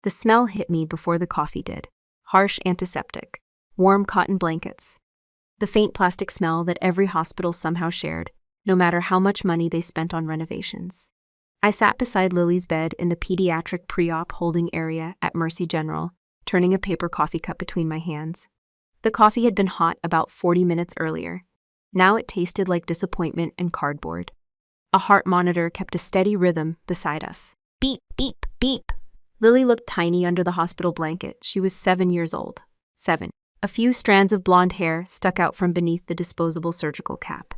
The smell hit me before the coffee did. Harsh antiseptic. Warm cotton blankets. The faint plastic smell that every hospital somehow shared, no matter how much money they spent on renovations. I sat beside Lily's bed in the pediatric pre-op holding area at Mercy General, turning a paper coffee cup between my hands. The coffee had been hot about 40 minutes earlier. Now it tasted like disappointment and cardboard. A heart monitor kept a steady rhythm beside us. Beep, beep, beep. Lily looked tiny under the hospital blanket. She was 7 years old. 7. A few strands of blonde hair stuck out from beneath the disposable surgical cap.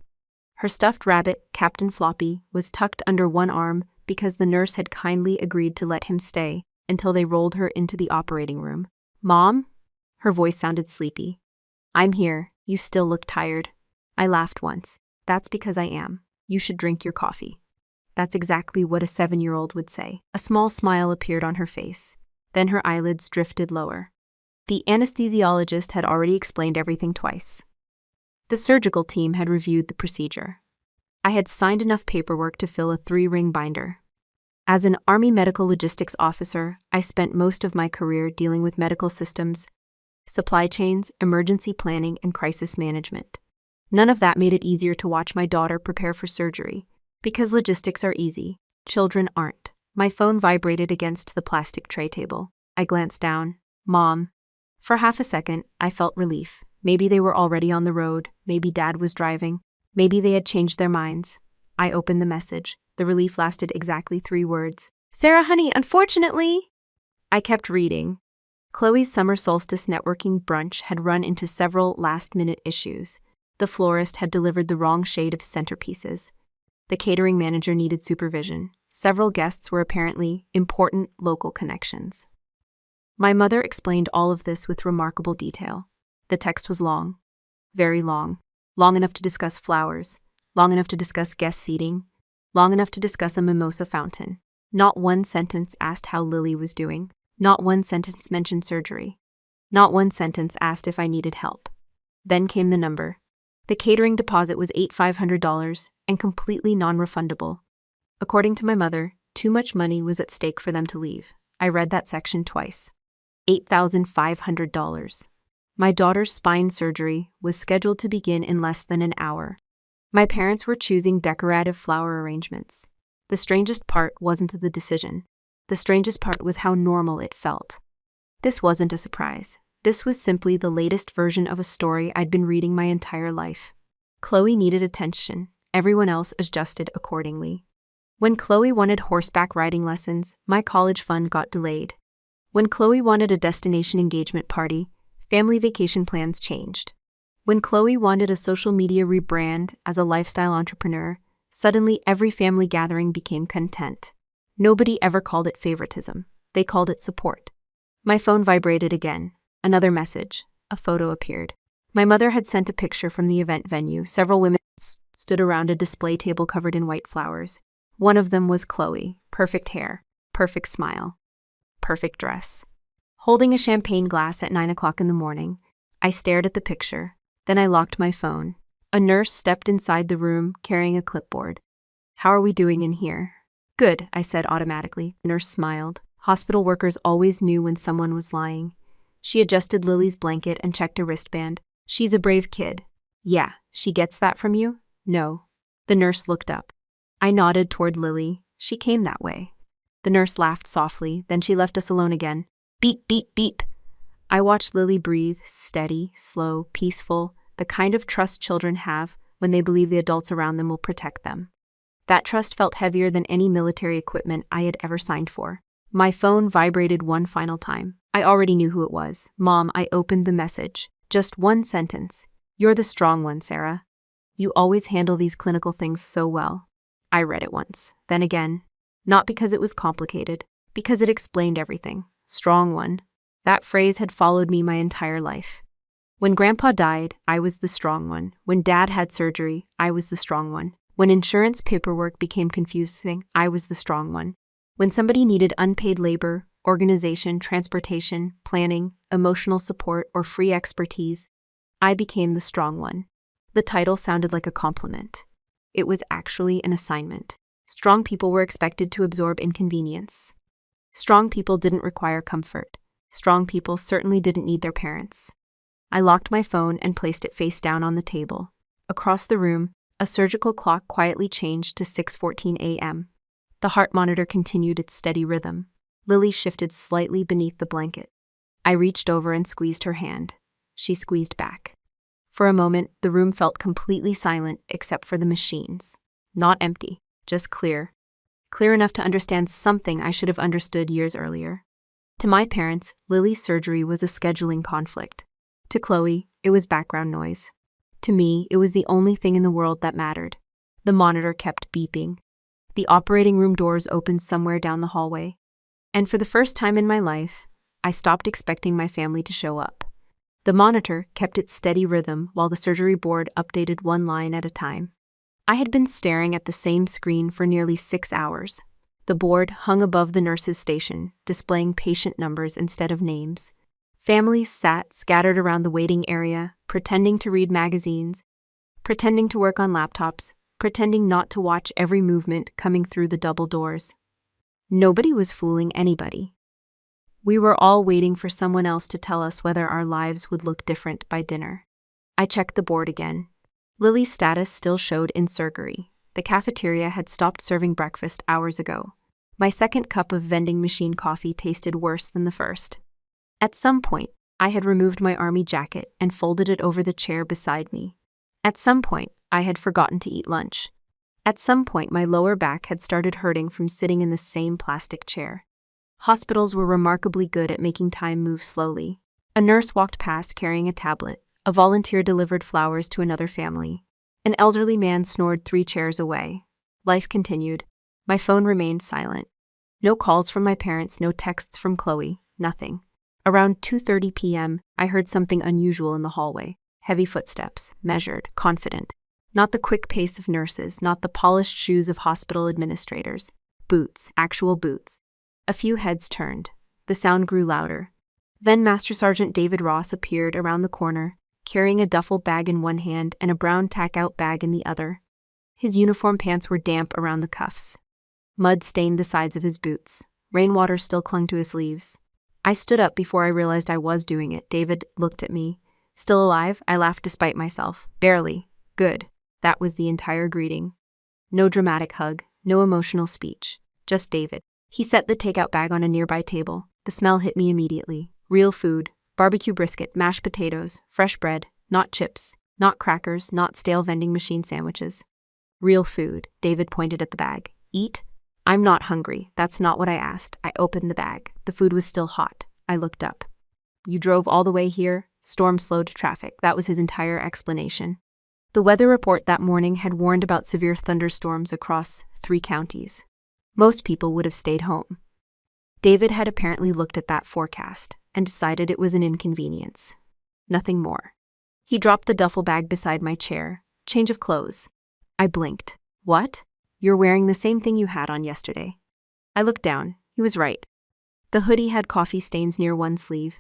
Her stuffed rabbit, Captain Floppy, was tucked under one arm because the nurse had kindly agreed to let him stay until they rolled her into the operating room. "Mom?" Her voice sounded sleepy. "I'm here. You still look tired." I laughed once. "That's because I am. You should drink your coffee." That's exactly what a 7-year-old would say. A small smile appeared on her face. Then her eyelids drifted lower. The anesthesiologist had already explained everything twice. The surgical team had reviewed the procedure. I had signed enough paperwork to fill a 3-ring binder. As an Army Medical Logistics Officer, I spent most of my career dealing with medical systems, supply chains, emergency planning, and crisis management. None of that made it easier to watch my daughter prepare for surgery. Because logistics are easy, children aren't. My phone vibrated against the plastic tray table. I glanced down. "Mom." For half a second, I felt relief. Maybe they were already on the road. Maybe Dad was driving. Maybe they had changed their minds. I opened the message. The relief lasted exactly 3 words. "Sarah, honey, unfortunately." I kept reading. Chloe's summer solstice networking brunch had run into several last-minute issues. The florist had delivered the wrong shade of centerpieces. The catering manager needed supervision. Several guests were apparently important local connections. My mother explained all of this with remarkable detail. The text was long. Very long. Long enough to discuss flowers. Long enough to discuss guest seating. Long enough to discuss a mimosa fountain. Not one sentence asked how Lily was doing. Not one sentence mentioned surgery. Not one sentence asked if I needed help. Then came the number. The catering deposit was $8,500 and completely non-refundable. According to my mother, too much money was at stake for them to leave. I read that section twice. $8,500. My daughter's spine surgery was scheduled to begin in less than an hour. My parents were choosing decorative flower arrangements. The strangest part wasn't the decision. The strangest part was how normal it felt. This wasn't a surprise. This was simply the latest version of a story I'd been reading my entire life. Chloe needed attention. Everyone else adjusted accordingly. When Chloe wanted horseback riding lessons, my college fund got delayed. When Chloe wanted a destination engagement party, family vacation plans changed. When Chloe wanted a social media rebrand as a lifestyle entrepreneur, suddenly every family gathering became content. Nobody ever called it favoritism. They called it support. My phone vibrated again. Another message. A photo appeared. My mother had sent a picture from the event venue. Several women stood around a display table covered in white flowers. One of them was Chloe. Perfect hair, perfect smile, perfect dress. Holding a champagne glass at 9 o'clock in the morning, I stared at the picture. Then I locked my phone. A nurse stepped inside the room carrying a clipboard. "How are we doing in here?" "Good," I said automatically. The nurse smiled. Hospital workers always knew when someone was lying. She adjusted Lily's blanket and checked a wristband. "She's a brave kid." "Yeah, she gets that from you?" "No." The nurse looked up. I nodded toward Lily. "She came that way." The nurse laughed softly, then she left us alone again. Beep, beep, beep. I watched Lily breathe, steady, slow, peaceful, the kind of trust children have when they believe the adults around them will protect them. That trust felt heavier than any military equipment I had ever signed for. My phone vibrated one final time. I already knew who it was. "Mom," I opened the message. Just one sentence. "You're the strong one, Sarah. You always handle these clinical things so well." I read it once, then again. Not because it was complicated, because it explained everything. Strong one. That phrase had followed me my entire life. When Grandpa died, I was the strong one. When Dad had surgery, I was the strong one. When insurance paperwork became confusing, I was the strong one. When somebody needed unpaid labor, organization, transportation, planning, emotional support, or free expertise, I became the strong one. The title sounded like a compliment. It was actually an assignment. Strong people were expected to absorb inconvenience. Strong people didn't require comfort. Strong people certainly didn't need their parents. I locked my phone and placed it face down on the table. Across the room, a surgical clock quietly changed to 6:14 a.m. The heart monitor continued its steady rhythm. Lily shifted slightly beneath the blanket. I reached over and squeezed her hand. She squeezed back. For a moment, the room felt completely silent except for the machines. Not empty, just clear. Clear enough to understand something I should have understood years earlier. To my parents, Lily's surgery was a scheduling conflict. To Chloe, it was background noise. To me, it was the only thing in the world that mattered. The monitor kept beeping. The operating room doors opened somewhere down the hallway. And for the first time in my life, I stopped expecting my family to show up. The monitor kept its steady rhythm while the surgery board updated one line at a time. I had been staring at the same screen for nearly 6 hours. The board hung above the nurse's station, displaying patient numbers instead of names. Families sat scattered around the waiting area, pretending to read magazines, pretending to work on laptops, pretending not to watch every movement coming through the double doors. Nobody was fooling anybody. We were all waiting for someone else to tell us whether our lives would look different by dinner. I checked the board again. Lily's status still showed in surgery. The cafeteria had stopped serving breakfast hours ago. My second cup of vending machine coffee tasted worse than the first. At some point, I had removed my army jacket and folded it over the chair beside me. At some point, I had forgotten to eat lunch. At some point, my lower back had started hurting from sitting in the same plastic chair. Hospitals were remarkably good at making time move slowly. A nurse walked past carrying a tablet. A volunteer delivered flowers to another family. An elderly man snored 3 chairs away. Life continued. My phone remained silent. No calls from my parents, no texts from Chloe, nothing. Around 2:30 p.m., I heard something unusual in the hallway. Heavy footsteps, measured, confident. Not the quick pace of nurses, not the polished shoes of hospital administrators. Boots, actual boots. A few heads turned. The sound grew louder. Then Master Sergeant David Ross appeared around the corner, carrying a duffel bag in one hand and a brown tack-out bag in the other. His uniform pants were damp around the cuffs. Mud stained the sides of his boots. Rainwater still clung to his sleeves. I stood up before I realized I was doing it. David looked at me. Still alive? I laughed despite myself. Barely. Good. That was the entire greeting. No dramatic hug, no emotional speech. Just David. He set the takeout bag on a nearby table. The smell hit me immediately. Real food. Barbecue brisket, mashed potatoes, fresh bread, not chips, not crackers, not stale vending machine sandwiches. Real food. David pointed at the bag. Eat? I'm not hungry. That's not what I asked. I opened the bag. The food was still hot. I looked up. You drove all the way here? Storm slowed traffic. That was his entire explanation. The weather report that morning had warned about severe thunderstorms across 3 counties. Most people would have stayed home. David had apparently looked at that forecast and decided it was an inconvenience. Nothing more. He dropped the duffel bag beside my chair. Change of clothes. I blinked. What? You're wearing the same thing you had on yesterday. I looked down. He was right. The hoodie had coffee stains near one sleeve.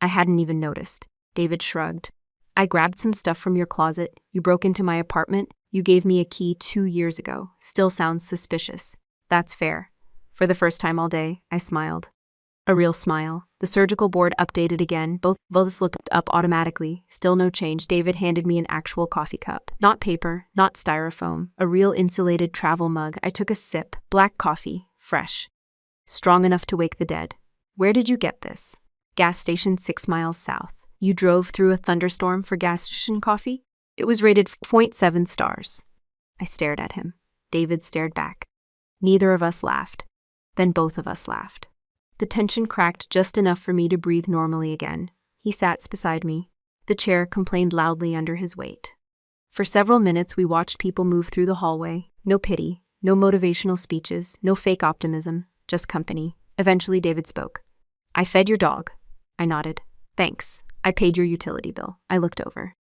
I hadn't even noticed. David shrugged. I grabbed some stuff from your closet. You broke into my apartment. You gave me a key 2 years ago. Still sounds suspicious. That's fair. For the first time all day, I smiled. A real smile. The surgical board updated again. Both looked up automatically. Still no change. David handed me an actual coffee cup. Not paper, not styrofoam. A real insulated travel mug. I took a sip. Black coffee. Fresh. Strong enough to wake the dead. Where did you get this? Gas station 6 miles south. You drove through a thunderstorm for gas station coffee? It was rated 0.7 stars. I stared at him. David stared back. Neither of us laughed. Then both of us laughed. The tension cracked just enough for me to breathe normally again. He sat beside me. The chair complained loudly under his weight. For several minutes we watched people move through the hallway. No pity, no motivational speeches, no fake optimism, just company. Eventually David spoke. I fed your dog. I nodded. Thanks. I paid your utility bill. I looked over.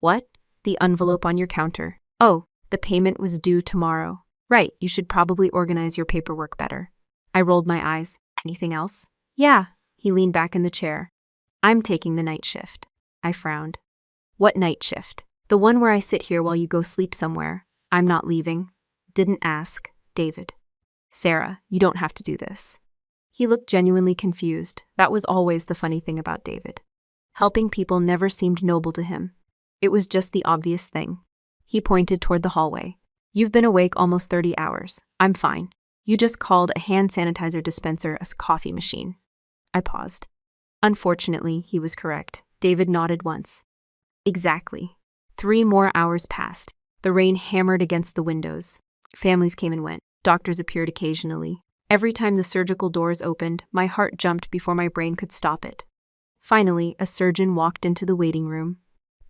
What? The envelope on your counter. Oh, the payment was due tomorrow. Right, you should probably organize your paperwork better. I rolled my eyes. Anything else? Yeah. He leaned back in the chair. I'm taking the night shift. I frowned. What night shift? The one where I sit here while you go sleep somewhere. I'm not leaving. Didn't ask. David. Sarah, you don't have to do this. He looked genuinely confused. That was always the funny thing about David. Helping people never seemed noble to him. It was just the obvious thing. He pointed toward the hallway. "You've been awake almost 30 hours. I'm fine. You just called a hand sanitizer dispenser a coffee machine." I paused. Unfortunately, he was correct. David nodded once. Exactly. 3 more hours passed. The rain hammered against the windows. Families came and went. Doctors appeared occasionally. Every time the surgical doors opened, my heart jumped before my brain could stop it. Finally, a surgeon walked into the waiting room.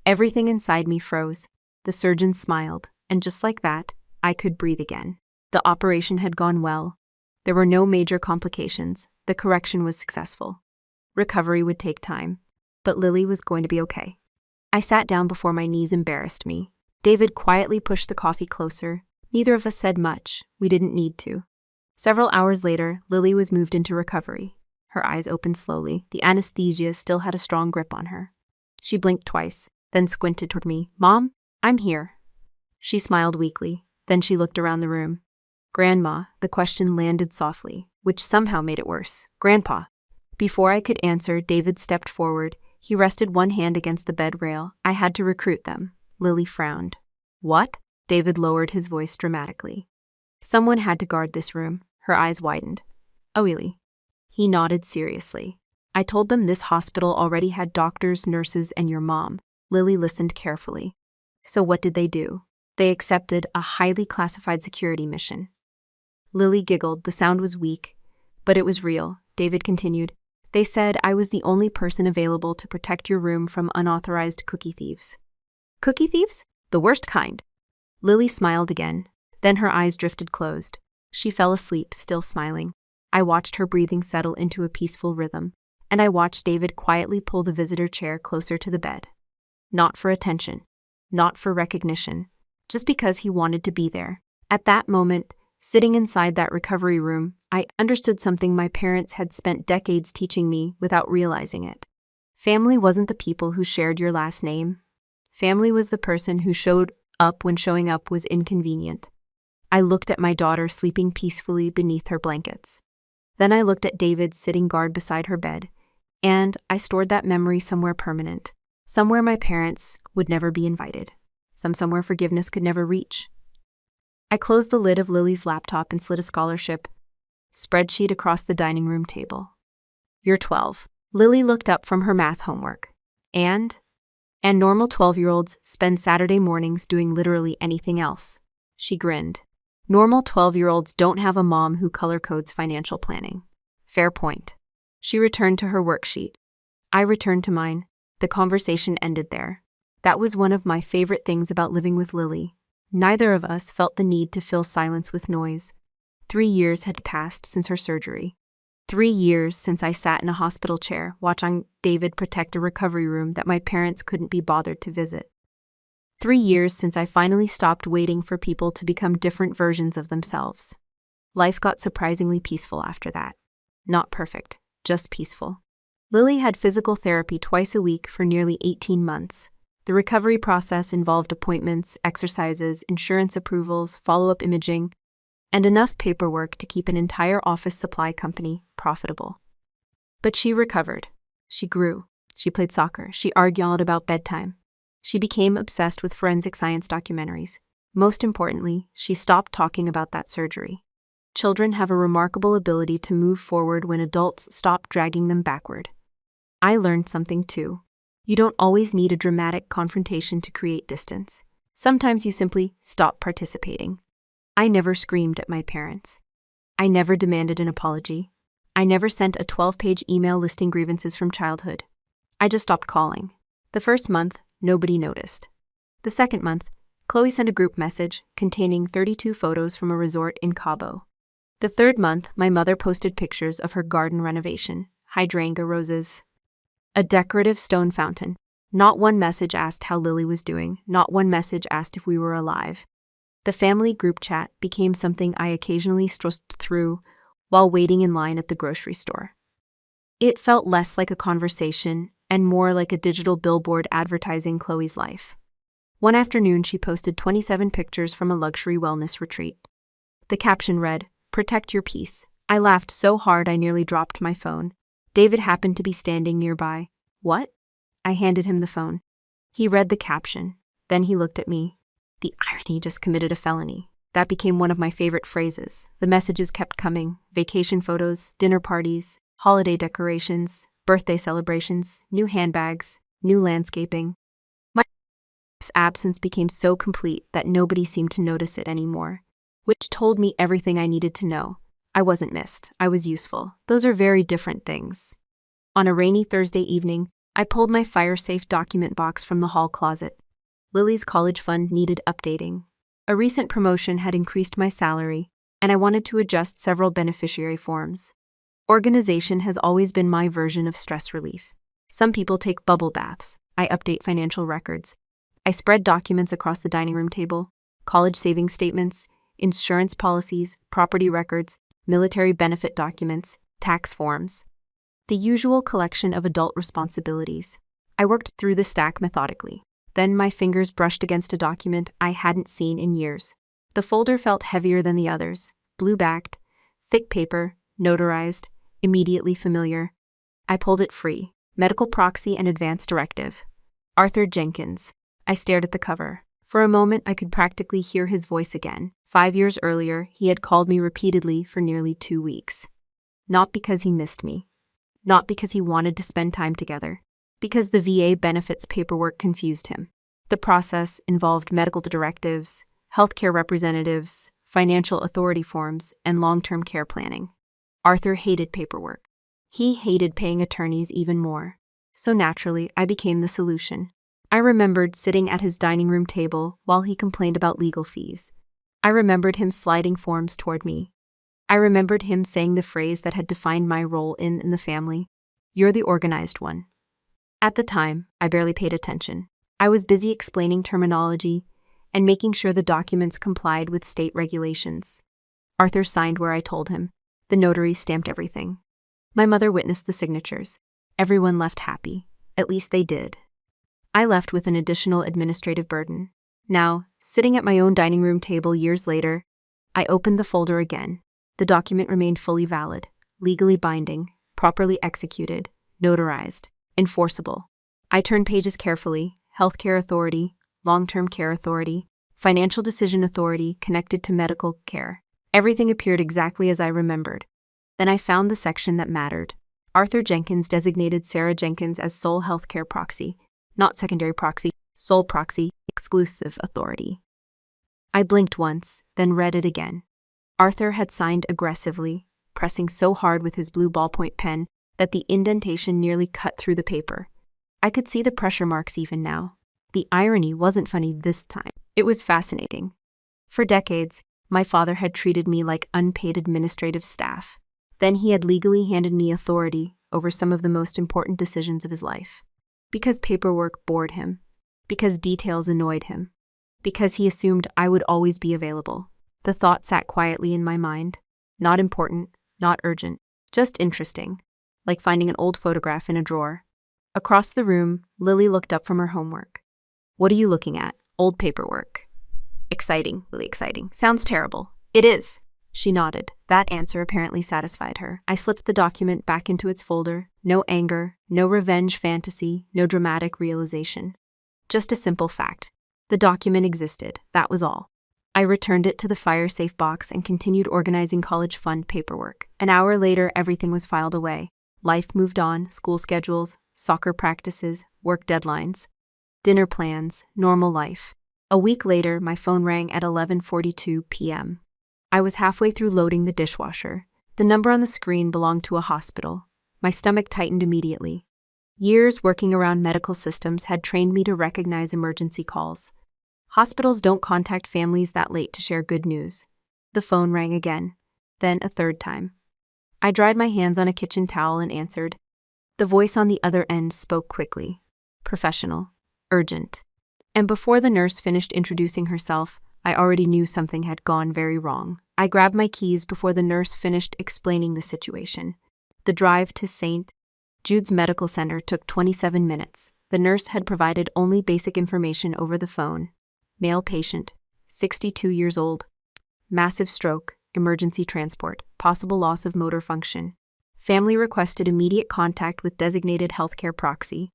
Everything inside me froze. The surgeon smiled, and just like that, I could breathe again. The operation had gone well. There were no major complications. The correction was successful. Recovery would take time, but Lily was going to be okay. I sat down before my knees embarrassed me. David quietly pushed the coffee closer. Neither of us said much. We didn't need to. Several hours later, Lily was moved into recovery. Her eyes opened slowly. The anesthesia still had a strong grip on her. She blinked twice, then squinted toward me. "Mom, I'm here." She smiled weakly. Then she looked around the room. "Grandma," the question landed softly, which somehow made it worse. "Grandpa." Before I could answer, David stepped forward. He rested one hand against the bed rail. "I had to recruit them." Lily frowned. "What?" David lowered his voice dramatically. "Someone had to guard this room." Her eyes widened. "Oh, really?" He nodded seriously. "I told them this hospital already had doctors, nurses, and your mom." Lily listened carefully. "So what did they do?" "They accepted a highly classified security mission." Lily giggled. The sound was weak, but it was real. David continued. "They said I was the only person available to protect your room from unauthorized cookie thieves." "Cookie thieves? The worst kind." Lily smiled again. Then her eyes drifted closed. She fell asleep, still smiling. I watched her breathing settle into a peaceful rhythm, and I watched David quietly pull the visitor chair closer to the bed. Not for attention, not for recognition, just because he wanted to be there. At that moment, sitting inside that recovery room, I understood something my parents had spent decades teaching me without realizing it. Family wasn't the people who shared your last name. Family was the person who showed up when showing up was inconvenient. I looked at my daughter sleeping peacefully beneath her blankets. Then I looked at David sitting guard beside her bed, and I stored that memory somewhere permanent, somewhere my parents would never be invited, somewhere forgiveness could never reach. I closed the lid of Lily's laptop and slid a scholarship spreadsheet across the dining room table. "You're 12. Lily looked up from her math homework. And normal 12-year-olds spend Saturday mornings doing literally anything else." She grinned. "Normal 12-year-olds don't have a mom who color codes financial planning." Fair point. She returned to her worksheet. I returned to mine. The conversation ended there. That was one of my favorite things about living with Lily. Neither of us felt the need to fill silence with noise. 3 years had passed since her surgery. 3 years since I sat in a hospital chair watching David protect a recovery room that my parents couldn't be bothered to visit. 3 years since I finally stopped waiting for people to become different versions of themselves. Life got surprisingly peaceful after that. Not perfect, just peaceful. Lily had physical therapy twice a week for nearly 18 months. The recovery process involved appointments, exercises, insurance approvals, follow-up imaging, and enough paperwork to keep an entire office supply company profitable. But she recovered. She grew. She played soccer. She argued about bedtime. She became obsessed with forensic science documentaries. Most importantly, she stopped talking about that surgery. Children have a remarkable ability to move forward when adults stop dragging them backward. I learned something too. You don't always need a dramatic confrontation to create distance. Sometimes you simply stop participating. I never screamed at my parents. I never demanded an apology. I never sent a 12-page email listing grievances from childhood. I just stopped calling. The first month, nobody noticed. The second month, Chloe sent a group message containing 32 photos from a resort in Cabo. The third month, my mother posted pictures of her garden renovation, hydrangea roses, a decorative stone fountain. Not one message asked how Lily was doing. Not one message asked if we were alive. The family group chat became something I occasionally stressed through while waiting in line at the grocery store. It felt less like a conversation and more like a digital billboard advertising Chloe's life. One afternoon, she posted 27 pictures from a luxury wellness retreat. The caption read, "Protect your peace. I laughed so hard I nearly dropped my phone. David happened to be standing nearby. What? I handed him the phone. He read the caption. Then he looked at me. The irony, just committed a felony. That became one of my favorite phrases. The messages kept coming. Vacation photos, dinner parties, holiday decorations, birthday celebrations, new handbags, new landscaping. My absence became so complete that nobody seemed to notice it anymore, which told me everything I needed to know. I wasn't missed. I was useful. Those are very different things. On a rainy Thursday evening, I pulled my fire-safe document box from the hall closet. Lily's college fund needed updating. A recent promotion had increased my salary, and I wanted to adjust several beneficiary forms. Organization has always been my version of stress relief. Some people take bubble baths. I update financial records. I spread documents across the dining room table, college savings statements, insurance policies, property records, military benefit documents, tax forms. The usual collection of adult responsibilities. I worked through the stack methodically. Then my fingers brushed against a document I hadn't seen in years. The folder felt heavier than the others, blue-backed, thick paper, notarized, immediately familiar. I pulled it free. Medical Proxy and Advance Directive. Arthur Jenkins. I stared at the cover. For a moment, I could practically hear his voice again. 5 years earlier, he had called me repeatedly for nearly 2 weeks. Not because he missed me. Not because he wanted to spend time together. Because the VA benefits paperwork confused him. The process involved medical directives, healthcare representatives, financial authority forms, and long-term care planning. Arthur hated paperwork. He hated paying attorneys even more. So naturally, I became the solution. I remembered sitting at his dining room table while he complained about legal fees. I remembered him sliding forms toward me. I remembered him saying the phrase that had defined my role in the family. You're the organized one. At the time, I barely paid attention. I was busy explaining terminology and making sure the documents complied with state regulations. Arthur signed where I told him. The notary stamped everything. My mother witnessed the signatures. Everyone left happy. At least they did. I left with an additional administrative burden. Now, sitting at my own dining room table years later, I opened the folder again. The document remained fully valid, legally binding, properly executed, notarized, enforceable. I turned pages carefully. Healthcare authority, long-term care authority, financial decision authority connected to medical care. Everything appeared exactly as I remembered. Then I found the section that mattered. Arthur Jenkins designated Sarah Jenkins as sole healthcare proxy, not secondary proxy, sole proxy, exclusive authority. I blinked once, then read it again. Arthur had signed aggressively, pressing so hard with his blue ballpoint pen that the indentation nearly cut through the paper. I could see the pressure marks even now. The irony wasn't funny this time. It was fascinating. For decades, my father had treated me like unpaid administrative staff. Then he had legally handed me authority over some of the most important decisions of his life. Because paperwork bored him. Because details annoyed him. Because he assumed I would always be available. The thought sat quietly in my mind. Not important, not urgent, just interesting. Like finding an old photograph in a drawer. Across the room, Lily looked up from her homework. What are you looking at? Old paperwork. Exciting, really exciting. Sounds terrible. It is. She nodded. That answer apparently satisfied her. I slipped the document back into its folder. No anger, no revenge fantasy, no dramatic realization. Just a simple fact. The document existed. That was all. I returned it to the fire-safe box and continued organizing college fund paperwork. An hour later, everything was filed away. Life moved on, school schedules, soccer practices, work deadlines, dinner plans, normal life. A week later, my phone rang at 11:42 p.m. I was halfway through loading the dishwasher. The number on the screen belonged to a hospital. My stomach tightened immediately. Years working around medical systems had trained me to recognize emergency calls. Hospitals don't contact families that late to share good news. The phone rang again, then a third time. I dried my hands on a kitchen towel and answered. The voice on the other end spoke quickly, professional, urgent. And before the nurse finished introducing herself, I already knew something had gone very wrong. I grabbed my keys before the nurse finished explaining the situation. The drive to St. Jude's Medical Center took 27 minutes. The nurse had provided only basic information over the phone. Male patient, 62 years old. Massive stroke, emergency transport, possible loss of motor function. Family requested immediate contact with designated healthcare proxy.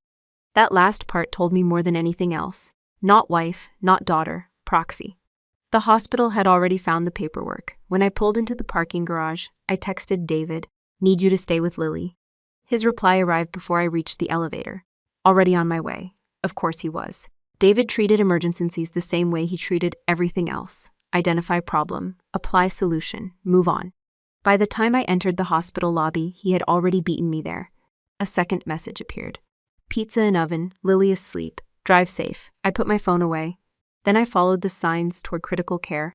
That last part told me more than anything else. Not wife, not daughter, proxy. The hospital had already found the paperwork. When I pulled into the parking garage, I texted David, "Need you to stay with Lily." His reply arrived before I reached the elevator. Already on my way. Of course he was. David treated emergencies the same way he treated everything else. Identify problem, apply solution, move on. By the time I entered the hospital lobby, he had already beaten me there. A second message appeared. Pizza in oven, Lily asleep, drive safe. I put my phone away. Then I followed the signs toward critical care.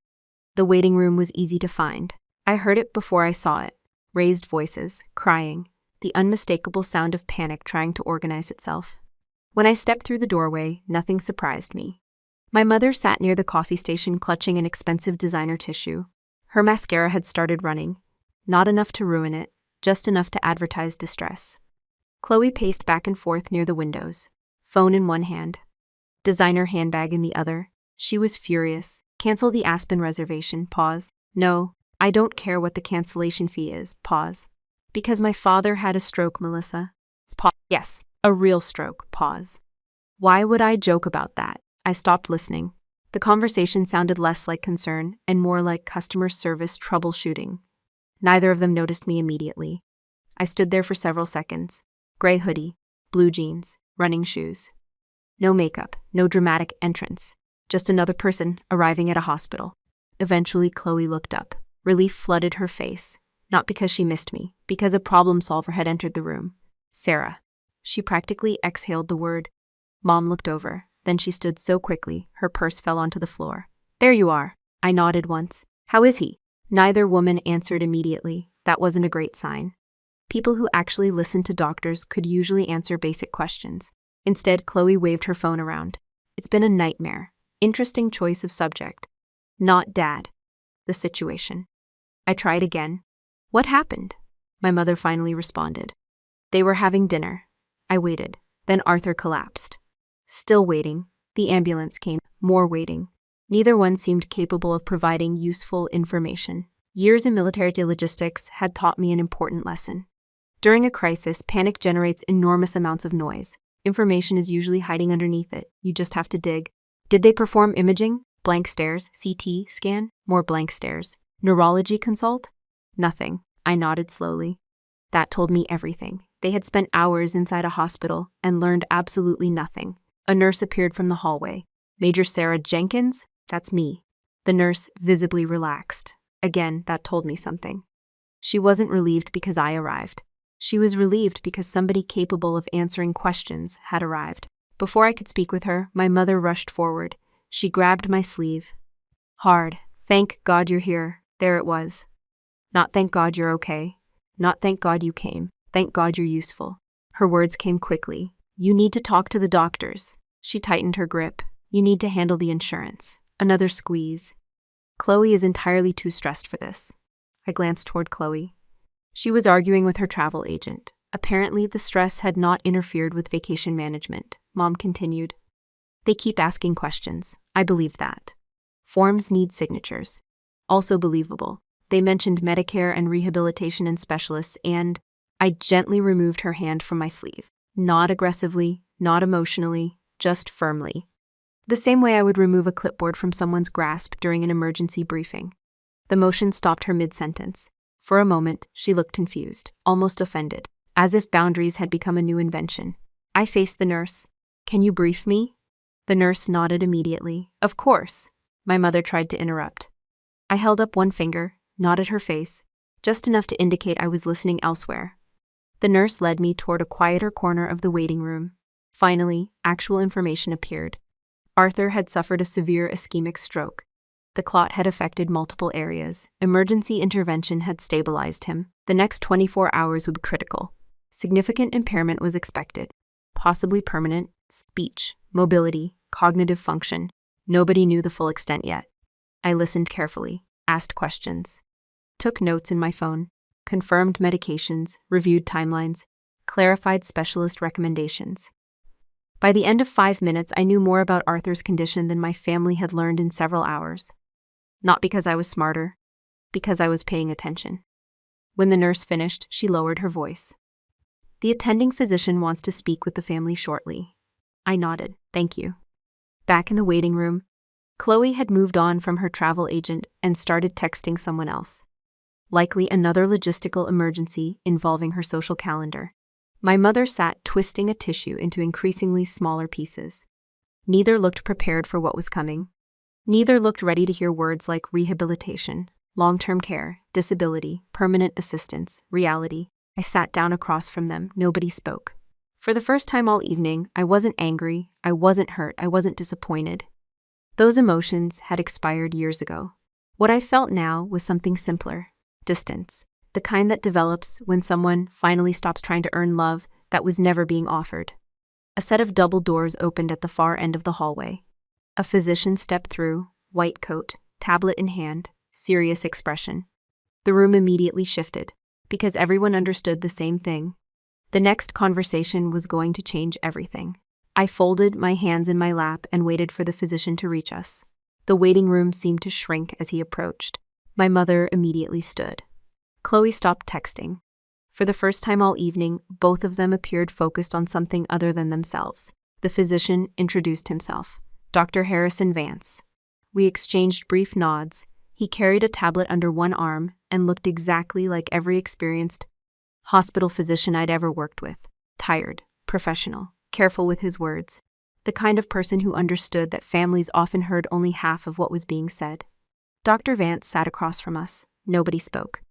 The waiting room was easy to find. I heard it before I saw it. Raised voices, crying, the unmistakable sound of panic trying to organize itself. When I stepped through the doorway, nothing surprised me. My mother sat near the coffee station clutching an expensive designer tissue. Her mascara had started running. Not enough to ruin it, just enough to advertise distress. Chloe paced back and forth near the windows, phone in one hand, designer handbag in the other. She was furious. Cancel the Aspen reservation, pause. No, I don't care what the cancellation fee is, pause. Because my father had a stroke, Melissa. Pause. Yes, a real stroke, pause. Why would I joke about that? I stopped listening. The conversation sounded less like concern and more like customer service troubleshooting. Neither of them noticed me immediately. I stood there for several seconds. Gray hoodie, blue jeans, running shoes. No makeup, no dramatic entrance. Just another person arriving at a hospital. Eventually, Chloe looked up. Relief flooded her face. Not because she missed me, because a problem solver had entered the room. Sarah. She practically exhaled the word. Mom looked over. Then she stood so quickly, her purse fell onto the floor. There you are. I nodded once. How is he? Neither woman answered immediately. That wasn't a great sign. People who actually listened to doctors could usually answer basic questions. Instead, Chloe waved her phone around. It's been a nightmare. Interesting choice of subject. Not Dad. The situation. I tried again. What happened? My mother finally responded. They were having dinner. I waited. Then Arthur collapsed. Still waiting. The ambulance came. More waiting. Neither one seemed capable of providing useful information. Years in military logistics had taught me an important lesson. During a crisis, panic generates enormous amounts of noise. Information is usually hiding underneath it. You just have to dig. Did they perform imaging? Blank stares. CT scan? More blank stares. Neurology consult? Nothing. I nodded slowly. That told me everything. They had spent hours inside a hospital and learned absolutely nothing. A nurse appeared from the hallway. Major Sarah Jenkins? That's me. The nurse visibly relaxed. Again, that told me something. She wasn't relieved because I arrived. She was relieved because somebody capable of answering questions had arrived. Before I could speak with her, my mother rushed forward. She grabbed my sleeve. Hard. Thank God you're here. There it was. Not thank God you're okay. Not thank God you came. Thank God you're useful. Her words came quickly. You need to talk to the doctors. She tightened her grip. You need to handle the insurance. Another squeeze. Chloe is entirely too stressed for this. I glanced toward Chloe. She was arguing with her travel agent. Apparently, the stress had not interfered with vacation management. Mom continued. They keep asking questions. I believe that. Forms need signatures. Also believable. They mentioned Medicare and rehabilitation and specialists, and I gently removed her hand from my sleeve. Not aggressively, not emotionally, just firmly. The same way I would remove a clipboard from someone's grasp during an emergency briefing. The motion stopped her mid-sentence. For a moment, she looked confused, almost offended, as if boundaries had become a new invention. I faced the nurse. Can you brief me? The nurse nodded immediately. Of course. My mother tried to interrupt. I held up one finger, nodded her face, just enough to indicate I was listening elsewhere. The nurse led me toward a quieter corner of the waiting room. Finally, actual information appeared. Arthur had suffered a severe ischemic stroke. The clot had affected multiple areas. Emergency intervention had stabilized him. The next 24 hours would be critical. Significant impairment was expected. Possibly permanent. Speech, mobility, cognitive function. Nobody knew the full extent yet. I listened carefully, asked questions, took notes in my phone, confirmed medications, reviewed timelines, clarified specialist recommendations. By the end of 5 minutes, I knew more about Arthur's condition than my family had learned in several hours. Not because I was smarter, because I was paying attention. When the nurse finished, she lowered her voice. The attending physician wants to speak with the family shortly. I nodded. Thank you. Back in the waiting room, Chloe had moved on from her travel agent and started texting someone else. Likely another logistical emergency involving her social calendar. My mother sat twisting a tissue into increasingly smaller pieces. Neither looked prepared for what was coming. Neither looked ready to hear words like rehabilitation, long-term care, disability, permanent assistance, reality. I sat down across from them. Nobody spoke. For the first time all evening, I wasn't angry, I wasn't hurt, I wasn't disappointed. Those emotions had expired years ago. What I felt now was something simpler. Distance. The kind that develops when someone finally stops trying to earn love that was never being offered. A set of double doors opened at the far end of the hallway. A physician stepped through, white coat, tablet in hand, serious expression. The room immediately shifted, because everyone understood the same thing. The next conversation was going to change everything. I folded my hands in my lap and waited for the physician to reach us. The waiting room seemed to shrink as he approached. My mother immediately stood. Chloe stopped texting. For the first time all evening, both of them appeared focused on something other than themselves. The physician introduced himself. Dr. Harrison Vance. We exchanged brief nods. He carried a tablet under one arm and looked exactly like every experienced hospital physician I'd ever worked with. Tired, professional, careful with his words. The kind of person who understood that families often heard only half of what was being said. Dr. Vance sat across from us. Nobody spoke.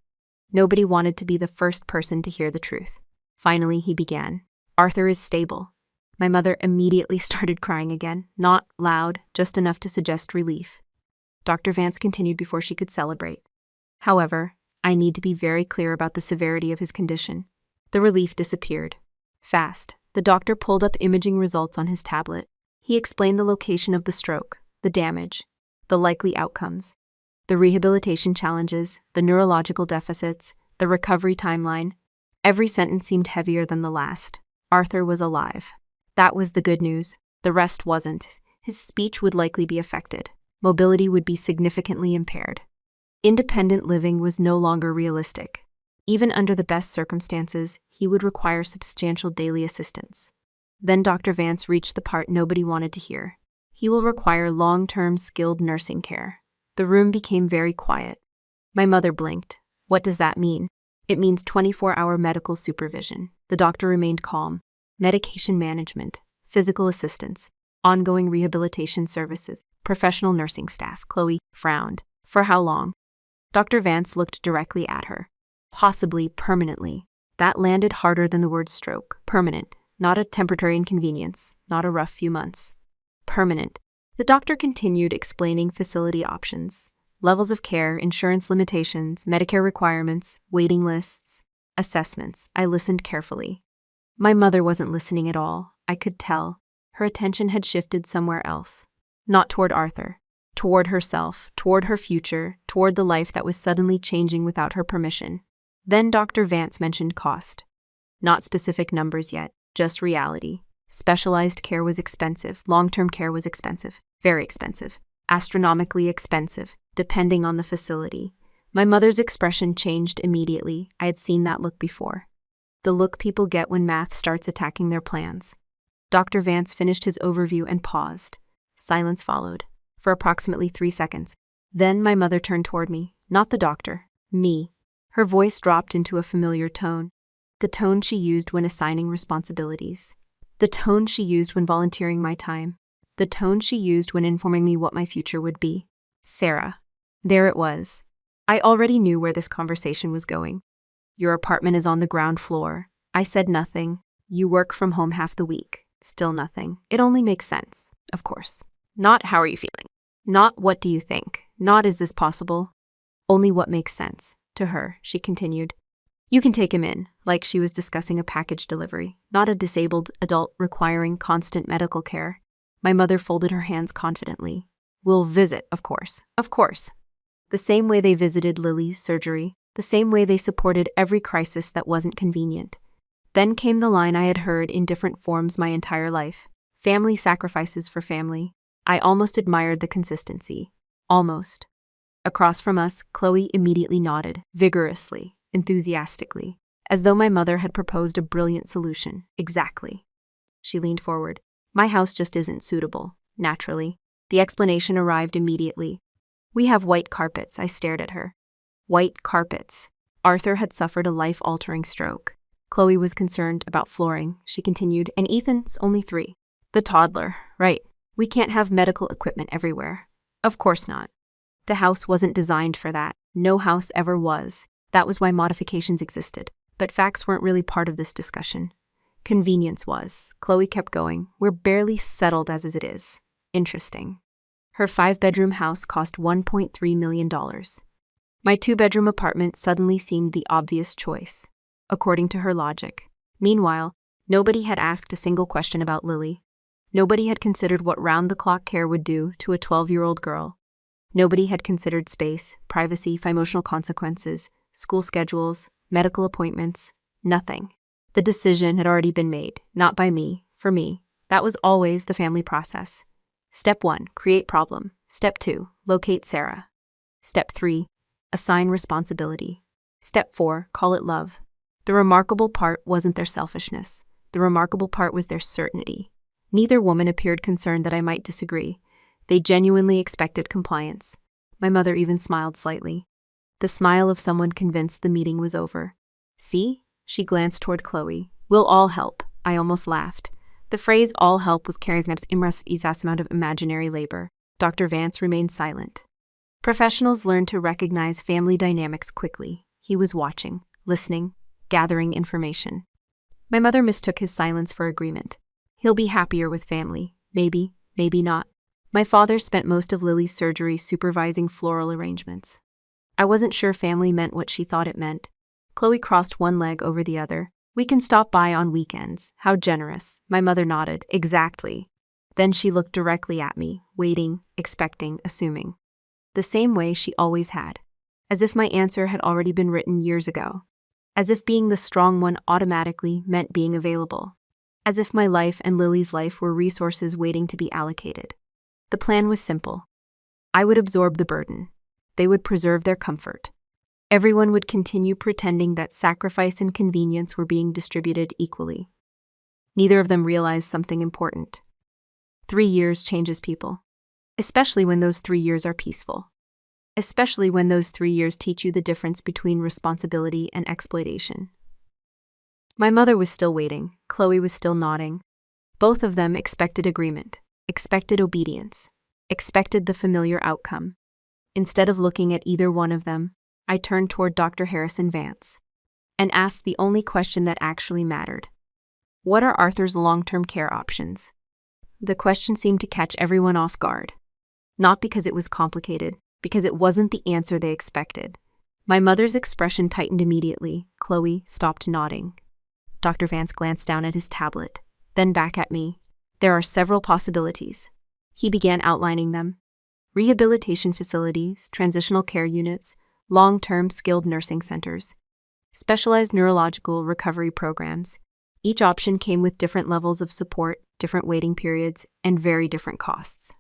Nobody wanted to be the first person to hear the truth. Finally, he began. Arthur is stable. My mother immediately started crying again, not loud, just enough to suggest relief. Dr. Vance continued before she could celebrate. However, I need to be very clear about the severity of his condition. The relief disappeared. Fast, the doctor pulled up imaging results on his tablet. He explained the location of the stroke, the damage, the likely outcomes, the rehabilitation challenges, the neurological deficits, the recovery timeline. Every sentence seemed heavier than the last. Arthur was alive. That was the good news. The rest wasn't. His speech would likely be affected. Mobility would be significantly impaired. Independent living was no longer realistic. Even under the best circumstances, he would require substantial daily assistance. Then Dr. Vance reached the part nobody wanted to hear. He will require long-term skilled nursing care. The room became very quiet. My mother blinked. What does that mean? It means 24-hour medical supervision. The doctor remained calm. Medication management, physical assistance, ongoing rehabilitation services, professional nursing staff. Chloe frowned. For how long? Dr. Vance looked directly at her. Possibly permanently. That landed harder than the word stroke. Permanent. Not a temporary inconvenience. Not a rough few months. Permanent. The doctor continued explaining facility options, levels of care, insurance limitations, Medicare requirements, waiting lists, assessments. I listened carefully. My mother wasn't listening at all. I could tell. Her attention had shifted somewhere else. Not toward Arthur. Toward herself, toward her future, toward the life that was suddenly changing without her permission. Then Dr. Vance mentioned cost. Not specific numbers yet, just reality. Specialized care was expensive. Long-term care was expensive. Very expensive. Astronomically expensive, depending on the facility. My mother's expression changed immediately. I had seen that look before. The look people get when math starts attacking their plans. Dr. Vance finished his overview and paused. Silence followed, for approximately 3 seconds. Then my mother turned toward me, not the doctor, me. Her voice dropped into a familiar tone, the tone she used when assigning responsibilities, the tone she used when volunteering my time, the tone she used when informing me what my future would be. Sarah. There it was. I already knew where this conversation was going. Your apartment is on the ground floor. I said nothing. You work from home half the week. Still nothing. It only makes sense, of course. Not how are you feeling? Not what do you think? Not is this possible? Only what makes sense. To her, she continued. You can take him in, like she was discussing a package delivery, not a disabled adult requiring constant medical care. My mother folded her hands confidently. We'll visit, of course. Of course. The same way they visited Lily's surgery, the same way they supported every crisis that wasn't convenient. Then came the line I had heard in different forms my entire life. Family sacrifices for family. I almost admired the consistency. Almost. Across from us, Chloe immediately nodded, vigorously, enthusiastically, as though my mother had proposed a brilliant solution. Exactly. She leaned forward. My house just isn't suitable, naturally. The explanation arrived immediately. We have white carpets, I stared at her. White carpets. Arthur had suffered a life-altering stroke. Chloe was concerned about flooring, she continued, and Ethan's only 3. The toddler, right. We can't have medical equipment everywhere. Of course not. The house wasn't designed for that. No house ever was. That was why modifications existed. But facts weren't really part of this discussion. Convenience was. Chloe kept going. We're barely settled as it is. Interesting. Her 5-bedroom house cost $1.3 million. My 2-bedroom apartment suddenly seemed the obvious choice, according to her logic. Meanwhile, nobody had asked a single question about Lily. Nobody had considered what round-the-clock care would do to a 12-year-old girl. Nobody had considered space, privacy, emotional consequences, school schedules, medical appointments. Nothing. The decision had already been made, not by me, for me. That was always the family process. Step 1, create problem. Step 2, locate Sarah. Step 3, assign responsibility. Step 4, call it love. The remarkable part wasn't their selfishness. The remarkable part was their certainty. Neither woman appeared concerned that I might disagree. They genuinely expected compliance. My mother even smiled slightly. The smile of someone convinced the meeting was over. See? She glanced toward Chloe. We'll all help. I almost laughed. The phrase all help was carrying an immense amount of imaginary labor. Dr. Vance remained silent. Professionals learned to recognize family dynamics quickly. He was watching, listening, gathering information. My mother mistook his silence for agreement. He'll be happier with family. Maybe, maybe not. My father spent most of Lily's surgery supervising floral arrangements. I wasn't sure family meant what she thought it meant. Chloe crossed one leg over the other. We can stop by on weekends. How generous. My mother nodded. Exactly. Then she looked directly at me, waiting, expecting, assuming. The same way she always had. As if my answer had already been written years ago. As if being the strong one automatically meant being available. As if my life and Lily's life were resources waiting to be allocated. The plan was simple. I would absorb the burden. They would preserve their comfort. Everyone would continue pretending that sacrifice and convenience were being distributed equally. Neither of them realized something important. 3 years changes people. Especially when those 3 years are peaceful. Especially when those 3 years teach you the difference between responsibility and exploitation. My mother was still waiting. Chloe was still nodding. Both of them expected agreement, expected obedience, expected the familiar outcome. Instead of looking at either one of them, I turned toward Dr. Harrison Vance and asked the only question that actually mattered. What are Arthur's long-term care options? The question seemed to catch everyone off guard. Not because it was complicated, because it wasn't the answer they expected. My mother's expression tightened immediately. Chloe stopped nodding. Dr. Vance glanced down at his tablet, then back at me. There are several possibilities. He began outlining them. Rehabilitation facilities, transitional care units, long-term skilled nursing centers, specialized neurological recovery programs. Each option came with different levels of support, different waiting periods, and very different costs.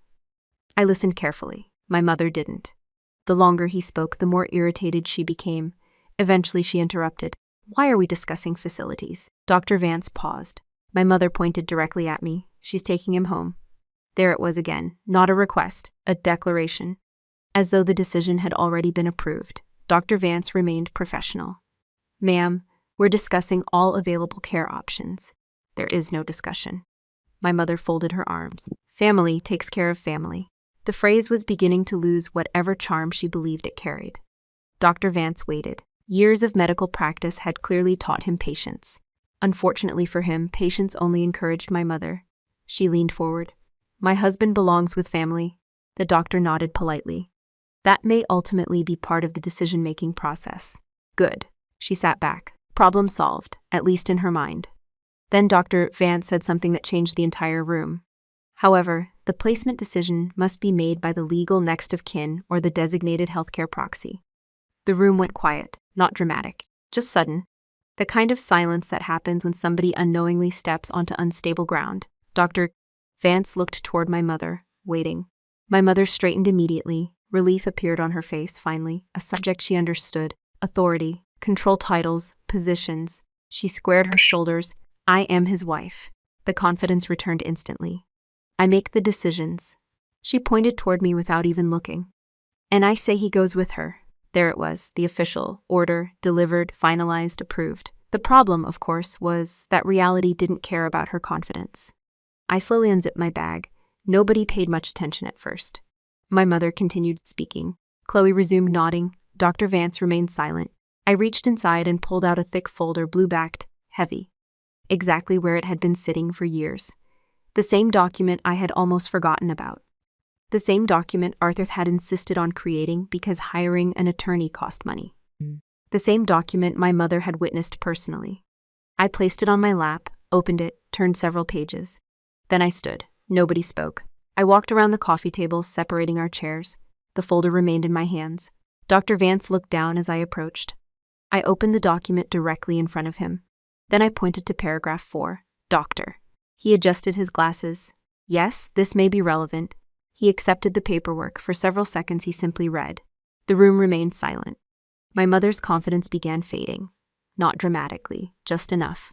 I listened carefully. My mother didn't. The longer he spoke, the more irritated she became. Eventually she interrupted. Why are we discussing facilities? Dr. Vance paused. My mother pointed directly at me. She's taking him home. There it was again. Not a request, a declaration. As though the decision had already been approved, Dr. Vance remained professional. Ma'am, we're discussing all available care options. There is no discussion. My mother folded her arms. Family takes care of family. The phrase was beginning to lose whatever charm she believed it carried. Dr. Vance waited. Years of medical practice had clearly taught him patience. Unfortunately for him, patience only encouraged my mother. She leaned forward. My husband belongs with family. The doctor nodded politely. That may ultimately be part of the decision-making process. Good. She sat back. Problem solved, at least in her mind. Then Dr. Vance said something that changed the entire room. However, the placement decision must be made by the legal next of kin or the designated healthcare proxy. The room went quiet, not dramatic, just sudden. The kind of silence that happens when somebody unknowingly steps onto unstable ground. Dr. Vance looked toward my mother, waiting. My mother straightened immediately, Relief appeared on her face, finally, a subject she understood. Authority, control titles, positions. She squared her shoulders. I am his wife. The confidence returned instantly. I make the decisions. She pointed toward me without even looking. And I say he goes with her. There it was, the official order, delivered, finalized, approved. The problem, of course, was that reality didn't care about her confidence. I slowly unzipped my bag. Nobody paid much attention at first. My mother continued speaking. Chloe resumed nodding. Dr. Vance remained silent. I reached inside and pulled out a thick folder, blue-backed, heavy. Exactly where it had been sitting for years. The same document I had almost forgotten about. The same document Arthur had insisted on creating because hiring an attorney cost money. The same document my mother had witnessed personally. I placed it on my lap, opened it, turned several pages. Then I stood. Nobody spoke. I walked around the coffee table, separating our chairs. The folder remained in my hands. Dr. Vance looked down as I approached. I opened the document directly in front of him. Then I pointed to paragraph 4, Doctor. He adjusted his glasses. Yes, this may be relevant. He accepted the paperwork. For several seconds he simply read. The room remained silent. My mother's confidence began fading. Not dramatically, just enough.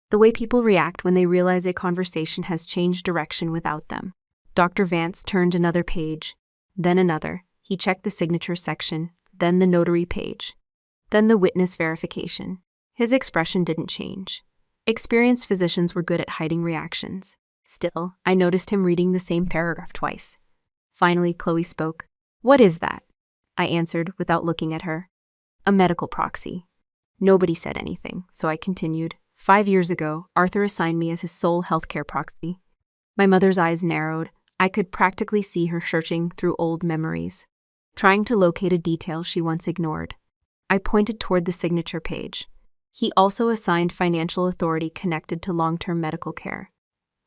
The way people react when they realize a conversation has changed direction without them. Dr. Vance turned another page, then another. He checked the signature section, then the notary page, then the witness verification. His expression didn't change. Experienced physicians were good at hiding reactions. Still, I noticed him reading the same paragraph twice. Finally, Chloe spoke. What is that? I answered without looking at her. A medical proxy. Nobody said anything, so I continued. 5 years ago, Arthur assigned me as his sole healthcare proxy. My mother's eyes narrowed. I could practically see her searching through old memories, trying to locate a detail she once ignored. I pointed toward the signature page. He also assigned financial authority connected to long-term medical care.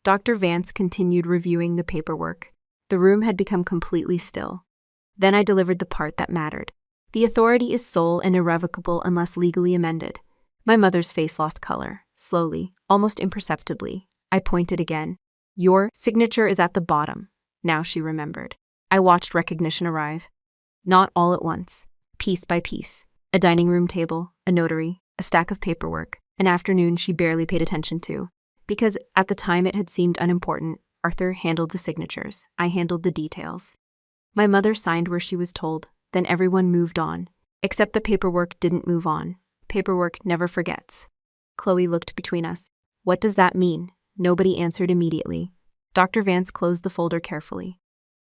Dr. Vance continued reviewing the paperwork. The room had become completely still. Then I delivered the part that mattered. The authority is sole and irrevocable unless legally amended. My mother's face lost color. Slowly, almost imperceptibly, I pointed again. Your signature is at the bottom. Now she remembered. I watched recognition arrive. Not all at once, piece by piece. A dining room table, a notary, a stack of paperwork, an afternoon she barely paid attention to. Because at the time it had seemed unimportant, Arthur handled the signatures. I handled the details. My mother signed where she was told. Then everyone moved on. Except the paperwork didn't move on. Paperwork never forgets. Chloe looked between us. What does that mean? Nobody answered immediately. Dr. Vance closed the folder carefully.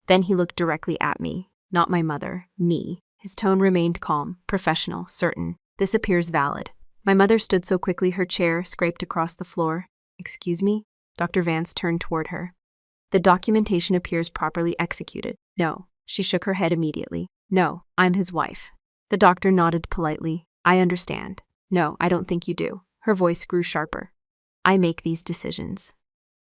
Then he looked directly at me, not my mother, me. His tone remained calm, professional, certain. This appears valid. My mother stood so quickly her chair scraped across the floor. Excuse me? Dr. Vance turned toward her. The documentation appears properly executed. No. She shook her head immediately. No, I'm his wife. The doctor nodded politely. I understand. No, I don't think you do. Her voice grew sharper. I make these decisions.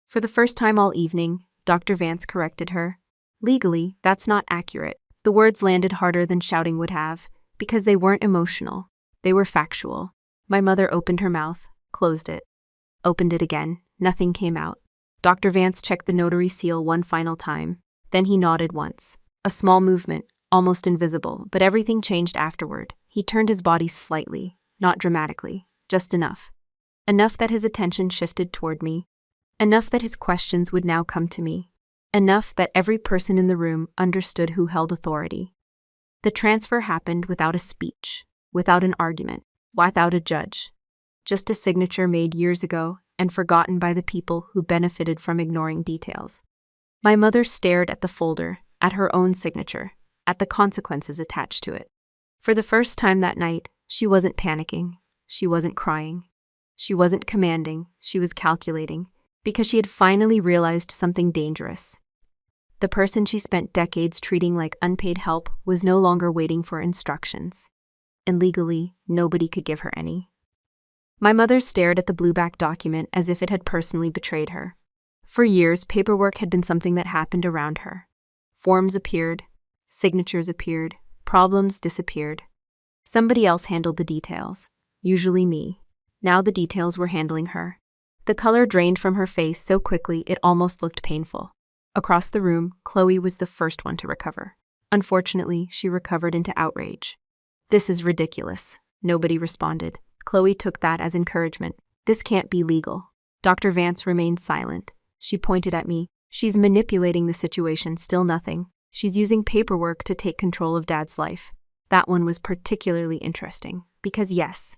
For the first time all evening, Dr. Vance corrected her. Legally, that's not accurate. The words landed harder than shouting would have, because they weren't emotional. They were factual. My mother opened her mouth, closed it, opened it again. Nothing came out. Dr. Vance checked the notary seal one final time. Then he nodded once. A small movement, almost invisible, but everything changed afterward. He turned his body slightly, not dramatically, just enough. Enough that his attention shifted toward me. Enough that his questions would now come to me. Enough that every person in the room understood who held authority. The transfer happened without a speech, without an argument, without a judge. Just a signature made years ago and forgotten by the people who benefited from ignoring details. My mother stared at the folder, at her own signature, at the consequences attached to it. For the first time that night, she wasn't panicking. She wasn't crying. She wasn't commanding. She was calculating, because she had finally realized something dangerous. The person she spent decades treating like unpaid help was no longer waiting for instructions. And legally, nobody could give her any. My mother stared at the blue-back document as if it had personally betrayed her. For years, paperwork had been something that happened around her. Forms appeared, signatures appeared, problems disappeared. Somebody else handled the details, usually me. Now the details were handling her. The color drained from her face so quickly it almost looked painful. Across the room, Chloe was the first one to recover. Unfortunately, she recovered into outrage. This is ridiculous. Nobody responded. Chloe took that as encouragement. This can't be legal. Dr. Vance remained silent. She pointed at me. She's manipulating the situation, still nothing. She's using paperwork to take control of Dad's life. That one was particularly interesting, because yes,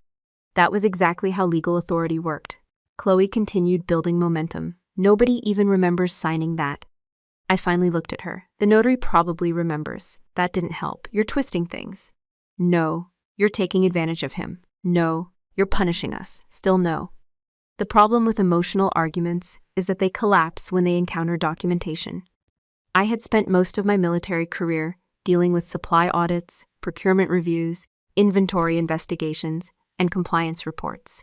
that was exactly how legal authority worked. Chloe continued building momentum. Nobody even remembers signing that. I finally looked at her. The notary probably remembers. That didn't help. You're twisting things. No. You're taking advantage of him. No. You're punishing us. Still no. The problem with emotional arguments is that they collapse when they encounter documentation. I had spent most of my military career dealing with supply audits, procurement reviews, inventory investigations, and compliance reports.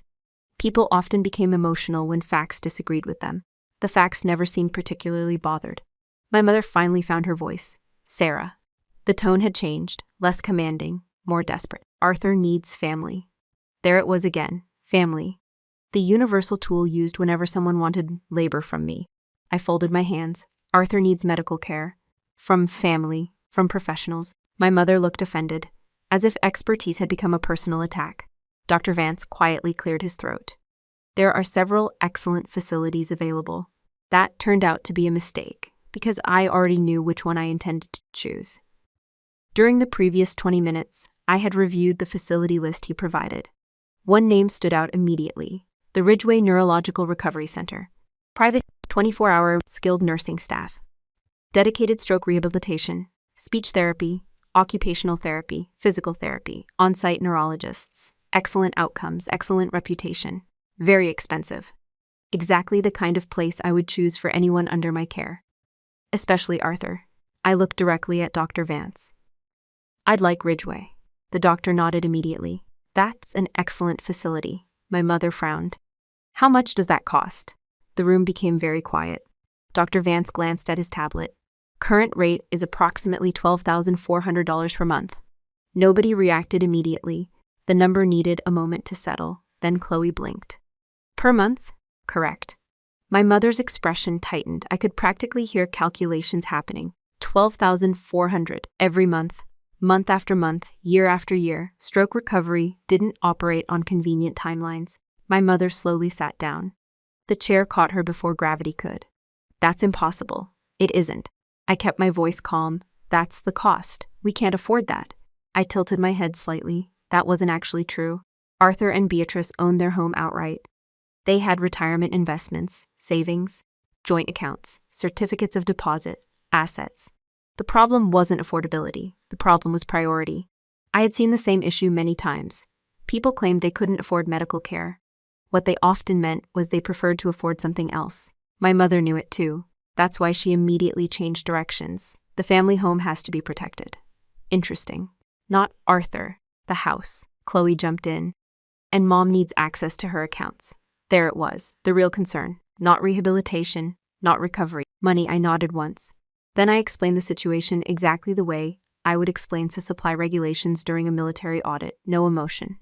People often became emotional when facts disagreed with them. The facts never seemed particularly bothered. My mother finally found her voice. Sarah. The tone had changed, less commanding, more desperate. Arthur needs family. There it was again, family. The universal tool used whenever someone wanted labor from me. I folded my hands. Arthur needs medical care. From family, from professionals. My mother looked offended, as if expertise had become a personal attack. Dr. Vance quietly cleared his throat. There are several excellent facilities available. That turned out to be a mistake, because I already knew which one I intended to choose. During the previous 20 minutes, I had reviewed the facility list he provided. One name stood out immediately: the Ridgeway Neurological Recovery Center. Private, 24-hour skilled nursing staff. Dedicated stroke rehabilitation, speech therapy, occupational therapy, physical therapy, on-site neurologists. Excellent outcomes, excellent reputation. Very expensive. Exactly the kind of place I would choose for anyone under my care. Especially Arthur. I looked directly at Dr. Vance. I'd like Ridgeway. The doctor nodded immediately. That's an excellent facility. My mother frowned. How much does that cost? The room became very quiet. Dr. Vance glanced at his tablet. Current rate is approximately $12,400 per month. Nobody reacted immediately. The number needed a moment to settle. Then Chloe blinked. Per month? Correct. My mother's expression tightened. I could practically hear calculations happening. $12,400 every month. Month after month, year after year. Stroke recovery didn't operate on convenient timelines. My mother slowly sat down. The chair caught her before gravity could. That's impossible. It isn't. I kept my voice calm. That's the cost. We can't afford that. I tilted my head slightly. That wasn't actually true. Arthur and Beatrice owned their home outright. They had retirement investments, savings, joint accounts, certificates of deposit, assets. The problem wasn't affordability. The problem was priority. I had seen the same issue many times. People claimed they couldn't afford medical care. What they often meant was they preferred to afford something else. My mother knew it too. That's why she immediately changed directions. The family home has to be protected. Interesting. Not Arthur. The house. Chloe jumped in. And Mom needs access to her accounts. There it was, the real concern. Not rehabilitation, not recovery. Money. I nodded once. Then I explained the situation exactly the way I would explain to supply regulations during a military audit. No emotion.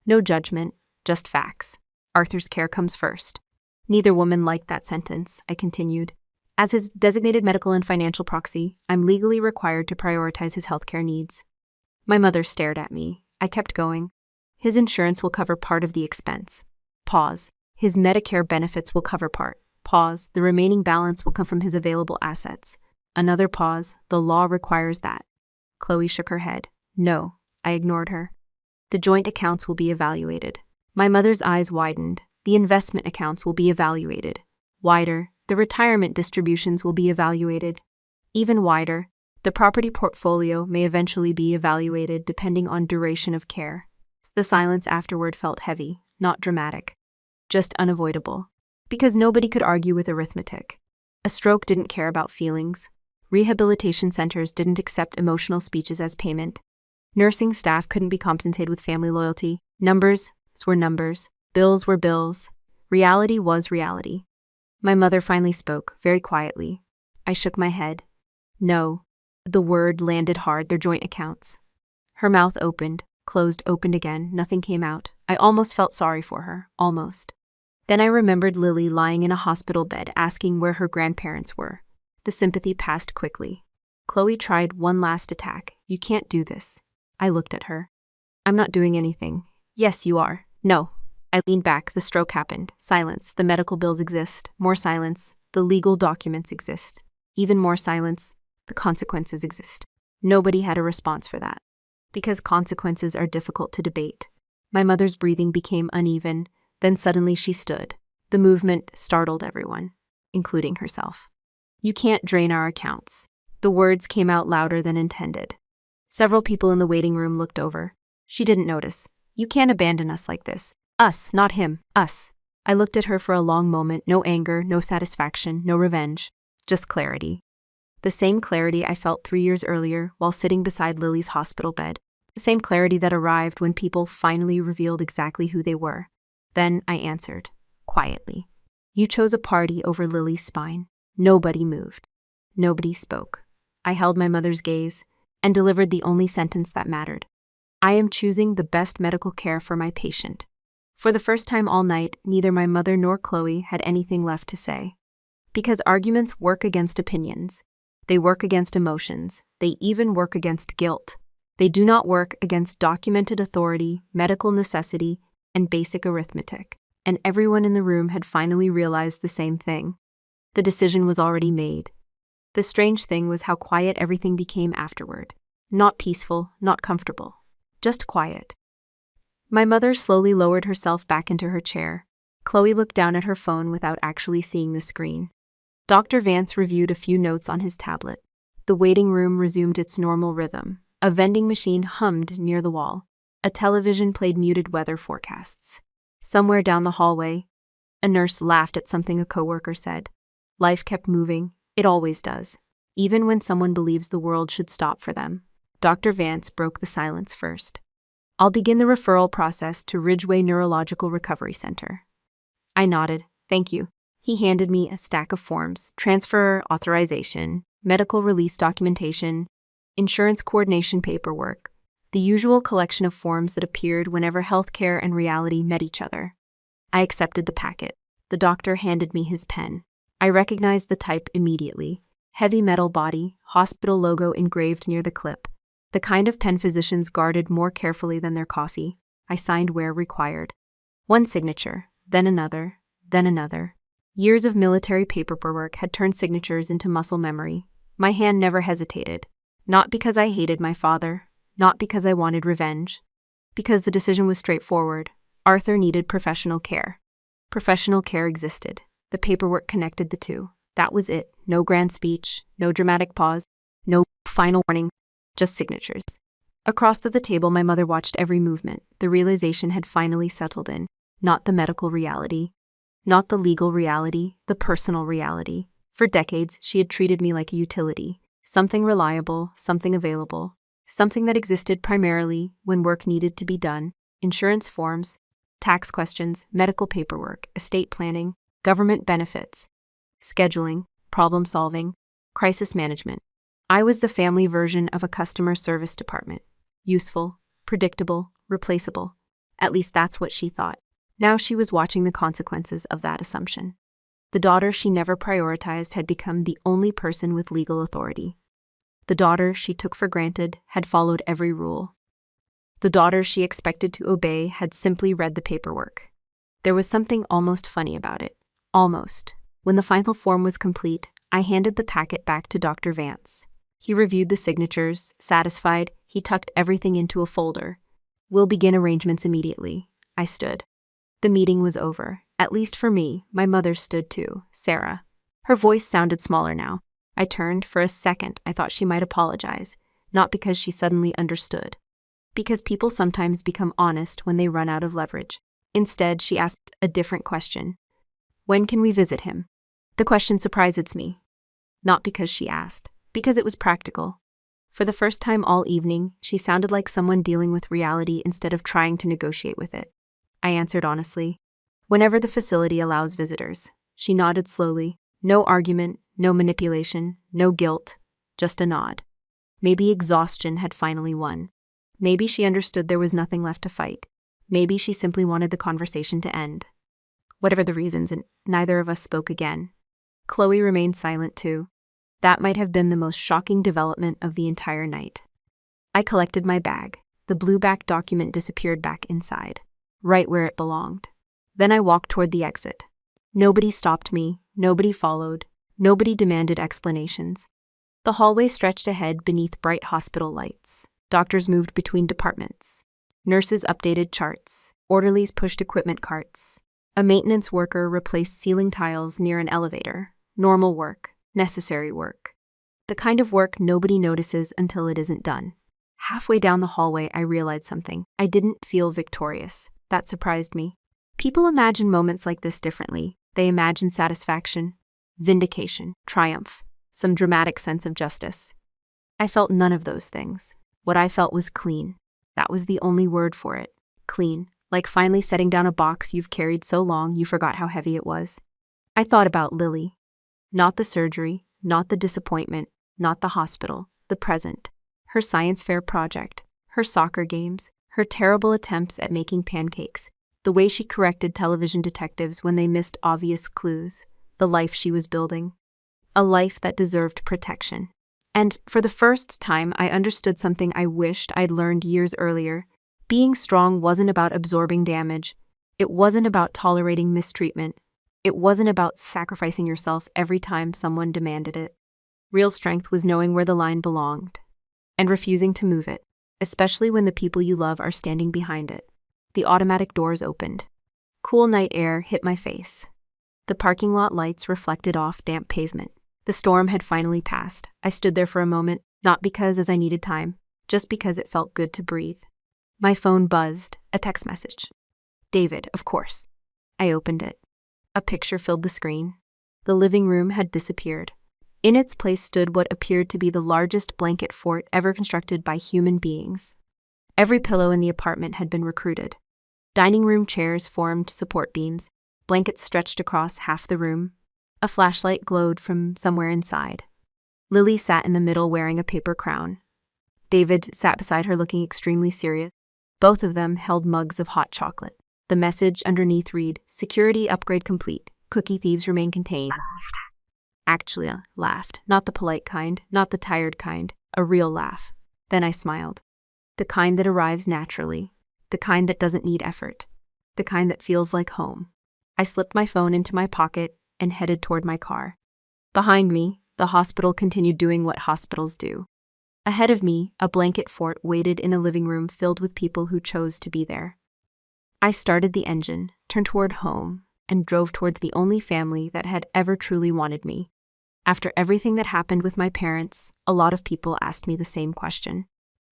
No judgment, just facts. Arthur's care comes first. Neither woman liked that sentence, I continued. As his designated medical and financial proxy, I'm legally required to prioritize his healthcare needs. My mother stared at me. I kept going. His insurance will cover part of the expense. Pause. His Medicare benefits will cover part. Pause. The remaining balance will come from his available assets. Another pause. The law requires that. Chloe shook her head. No. I ignored her. The joint accounts will be evaluated. My mother's eyes widened. The investment accounts will be evaluated. Wider. The retirement distributions will be evaluated. Even wider. The property portfolio may eventually be evaluated depending on duration of care. The silence afterward felt heavy, not dramatic. Just unavoidable. Because nobody could argue with arithmetic. A stroke didn't care about feelings. Rehabilitation centers didn't accept emotional speeches as payment. Nursing staff couldn't be compensated with family loyalty. Numbers were numbers. Bills were bills. Reality was reality. My mother finally spoke, very quietly. I shook my head. No. The word landed hard, their joint accounts. Her mouth opened, closed, opened again. Nothing came out. I almost felt sorry for her. Almost. Then I remembered Lily lying in a hospital bed asking where her grandparents were. The sympathy passed quickly. Chloe tried one last attack. You can't do this. I looked at her. I'm not doing anything. Yes, you are. No. I leaned back. The stroke happened. Silence. The medical bills exist. More silence. The legal documents exist. Even more silence. The consequences exist. Nobody had a response for that. Because consequences are difficult to debate. My mother's breathing became uneven, then suddenly she stood. The movement startled everyone, including herself. You can't drain our accounts. The words came out louder than intended. Several people in the waiting room looked over. She didn't notice. You can't abandon us like this. Us, not him, us. I looked at her for a long moment, no anger, no satisfaction, no revenge, just clarity. The same clarity I felt 3 years earlier while sitting beside Lily's hospital bed. The same clarity that arrived when people finally revealed exactly who they were. Then I answered, quietly. You chose a party over Lily's spine. Nobody moved. Nobody spoke. I held my mother's gaze and delivered the only sentence that mattered. I am choosing the best medical care for my patient. For the first time all night, neither my mother nor Chloe had anything left to say. Because arguments work against opinions. They work against emotions. They even work against guilt. They do not work against documented authority, medical necessity, and basic arithmetic. And everyone in the room had finally realized the same thing. The decision was already made. The strange thing was how quiet everything became afterward. Not peaceful, not comfortable. Just quiet. My mother slowly lowered herself back into her chair. Chloe looked down at her phone without actually seeing the screen. Dr. Vance reviewed a few notes on his tablet. The waiting room resumed its normal rhythm. A vending machine hummed near the wall. A television played muted weather forecasts. Somewhere down the hallway, a nurse laughed at something a coworker said. Life kept moving. It always does. Even when someone believes the world should stop for them. Dr. Vance broke the silence first. I'll begin the referral process to Ridgeway Neurological Recovery Center. I nodded. Thank you. He handed me a stack of forms: transfer authorization, medical release documentation, insurance coordination paperwork, the usual collection of forms that appeared whenever healthcare and reality met each other. I accepted the packet. The doctor handed me his pen. I recognized the type immediately. Heavy metal body, hospital logo engraved near the clip. The kind of pen physicians guarded more carefully than their coffee. I signed where required. One signature, then another, then another. Years of military paperwork had turned signatures into muscle memory. My hand never hesitated. Not because I hated my father, not because I wanted revenge. Because the decision was straightforward. Arthur needed professional care. Professional care existed. The paperwork connected the two. That was it. No grand speech, no dramatic pause, no final warning, just signatures. Across the table, my mother watched every movement. The realization had finally settled in. Not the medical reality, not the legal reality, the personal reality. For decades, she had treated me like a utility. Something reliable, something available, something that existed primarily when work needed to be done. Insurance forms, tax questions, medical paperwork, estate planning, government benefits, scheduling, problem solving, crisis management. I was the family version of a customer service department. Useful, predictable, replaceable. At least that's what she thought. Now she was watching the consequences of that assumption. The daughter she never prioritized had become the only person with legal authority. The daughter she took for granted had followed every rule. The daughter she expected to obey had simply read the paperwork. There was something almost funny about it. Almost. When the final form was complete, I handed the packet back to Dr. Vance. He reviewed the signatures. Satisfied, he tucked everything into a folder. We'll begin arrangements immediately. I stood. The meeting was over. At least for me. My mother stood too, Sarah. Her voice sounded smaller now. I turned. For a second, I thought she might apologize. Not because she suddenly understood. Because people sometimes become honest when they run out of leverage. Instead, she asked a different question. When can we visit him? The question surprised me. Not because she asked. Because it was practical. For the first time all evening, she sounded like someone dealing with reality instead of trying to negotiate with it. I answered honestly. Whenever the facility allows visitors. She nodded slowly. No argument, no manipulation, no guilt, just a nod. Maybe exhaustion had finally won. Maybe she understood there was nothing left to fight. Maybe she simply wanted the conversation to end. Whatever the reasons, and neither of us spoke again. Chloe remained silent too. That might have been the most shocking development of the entire night. I collected my bag. The blue-backed document disappeared back inside, right where it belonged. Then I walked toward the exit. Nobody stopped me, nobody followed, nobody demanded explanations. The hallway stretched ahead beneath bright hospital lights. Doctors moved between departments. Nurses updated charts. Orderlies pushed equipment carts. A maintenance worker replaced ceiling tiles near an elevator. Normal work, necessary work. The kind of work nobody notices until it isn't done. Halfway down the hallway, I realized something. I didn't feel victorious. That surprised me. People imagine moments like this differently. They imagine satisfaction, vindication, triumph, some dramatic sense of justice. I felt none of those things. What I felt was clean. That was the only word for it. Clean. Like finally setting down a box you've carried so long you forgot how heavy it was. I thought about Lily. Not the surgery, not the disappointment, not the hospital, the present. Her science fair project, her soccer games, her terrible attempts at making pancakes, the way she corrected television detectives when they missed obvious clues, the life she was building. A life that deserved protection. And for the first time, I understood something I wished I'd learned years earlier. Being strong wasn't about absorbing damage. It wasn't about tolerating mistreatment. It wasn't about sacrificing yourself every time someone demanded it. Real strength was knowing where the line belonged and refusing to move it, especially when the people you love are standing behind it. The automatic doors opened. Cool night air hit my face. The parking lot lights reflected off damp pavement. The storm had finally passed. I stood there for a moment, not because as I needed time, just because it felt good to breathe. My phone buzzed, a text message. David, of course. I opened it. A picture filled the screen. The living room had disappeared. In its place stood what appeared to be the largest blanket fort ever constructed by human beings. Every pillow in the apartment had been recruited. Dining room chairs formed support beams, blankets stretched across half the room. A flashlight glowed from somewhere inside. Lily sat in the middle wearing a paper crown. David sat beside her looking extremely serious. Both of them held mugs of hot chocolate. The message underneath read, "Security upgrade complete. Cookie thieves remain contained." Actually, I laughed. Not the polite kind, not the tired kind. A real laugh. Then I smiled. The kind that arrives naturally. The kind that doesn't need effort. The kind that feels like home. I slipped my phone into my pocket and headed toward my car. Behind me, the hospital continued doing what hospitals do. Ahead of me, a blanket fort waited in a living room filled with people who chose to be there. I started the engine, turned toward home, and drove towards the only family that had ever truly wanted me. After everything that happened with my parents, a lot of people asked me the same question.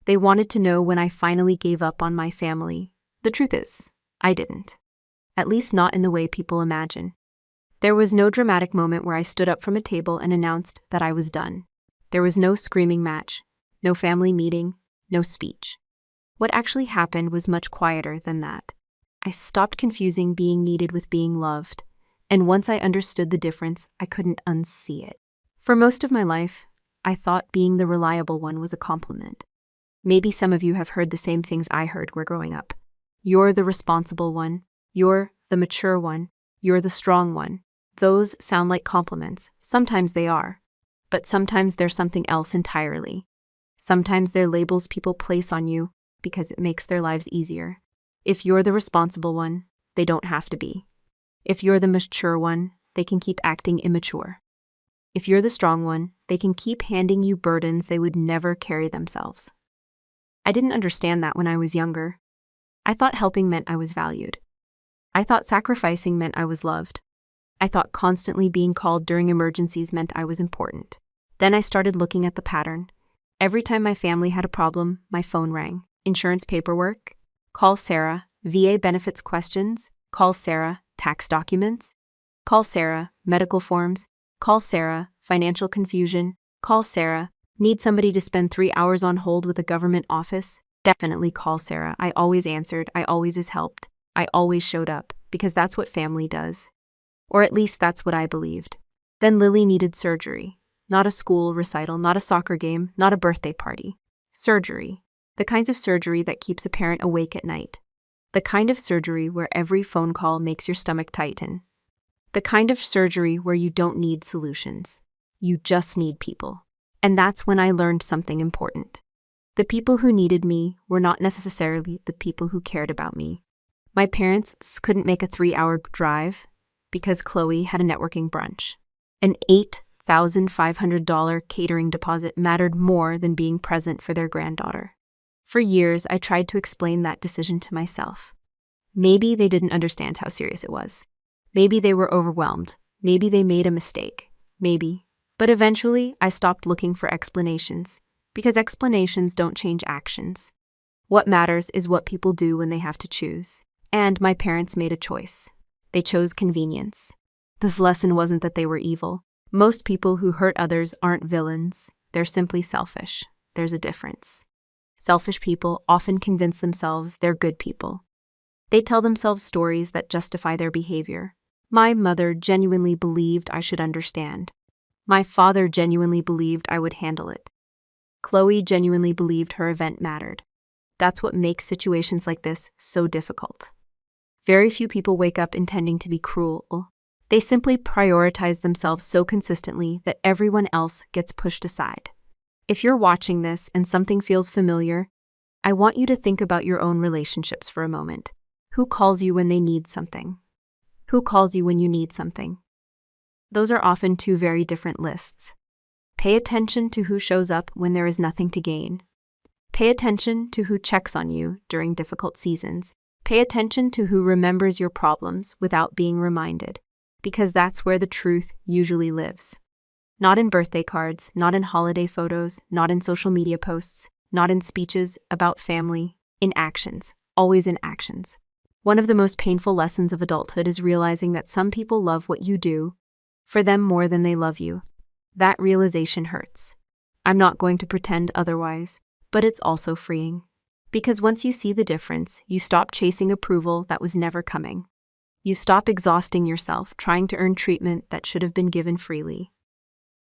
They wanted to know when I finally gave up on my family. The truth is, I didn't. At least not in the way people imagine. There was no dramatic moment where I stood up from a table and announced that I was done. There was no screaming match, no family meeting, no speech. What actually happened was much quieter than that. I stopped confusing being needed with being loved, and once I understood the difference, I couldn't unsee it. For most of my life, I thought being the reliable one was a compliment. Maybe some of you have heard the same things I heard when growing up. You're the responsible one. You're the mature one. You're the strong one. Those sound like compliments. Sometimes they are. But sometimes they're something else entirely. Sometimes they're labels people place on you because it makes their lives easier. If you're the responsible one, they don't have to be. If you're the mature one, they can keep acting immature. If you're the strong one, they can keep handing you burdens they would never carry themselves. I didn't understand that when I was younger. I thought helping meant I was valued. I thought sacrificing meant I was loved. I thought constantly being called during emergencies meant I was important. Then I started looking at the pattern. Every time my family had a problem, my phone rang. Insurance paperwork? Call Sarah. VA benefits questions? Call Sarah. Tax documents? Call Sarah. Medical forms? Call Sarah. Financial confusion? Call Sarah. Need somebody to spend 3 hours on hold with a government office? Definitely call Sarah. I always answered. I always helped. I always showed up, because that's what family does. Or at least that's what I believed. Then Lily needed surgery. Not a school recital, not a soccer game, not a birthday party. Surgery. The kinds of surgery that keeps a parent awake at night. The kind of surgery where every phone call makes your stomach tighten. The kind of surgery where you don't need solutions. You just need people. And that's when I learned something important. The people who needed me were not necessarily the people who cared about me. My parents couldn't make a 3-hour drive because Chloe had a networking brunch. An $8,500 catering deposit mattered more than being present for their granddaughter. For years, I tried to explain that decision to myself. Maybe they didn't understand how serious it was. Maybe they were overwhelmed. Maybe they made a mistake. Maybe. But eventually, I stopped looking for explanations, because explanations don't change actions. What matters is what people do when they have to choose. And my parents made a choice. They chose convenience. This lesson wasn't that they were evil. Most people who hurt others aren't villains. They're simply selfish. There's a difference. Selfish people often convince themselves they're good people. They tell themselves stories that justify their behavior. My mother genuinely believed I should understand. My father genuinely believed I would handle it. Chloe genuinely believed her event mattered. That's what makes situations like this so difficult. Very few people wake up intending to be cruel. They simply prioritize themselves so consistently that everyone else gets pushed aside. If you're watching this and something feels familiar, I want you to think about your own relationships for a moment. Who calls you when they need something? Who calls you when you need something? Those are often two very different lists. Pay attention to who shows up when there is nothing to gain. Pay attention to who checks on you during difficult seasons. Pay attention to who remembers your problems without being reminded, because that's where the truth usually lives. Not in birthday cards, not in holiday photos, not in social media posts, not in speeches about family, in actions, always in actions. One of the most painful lessons of adulthood is realizing that some people love what you do for them more than they love you. That realization hurts. I'm not going to pretend otherwise, but it's also freeing. Because once you see the difference, you stop chasing approval that was never coming. You stop exhausting yourself trying to earn treatment that should have been given freely.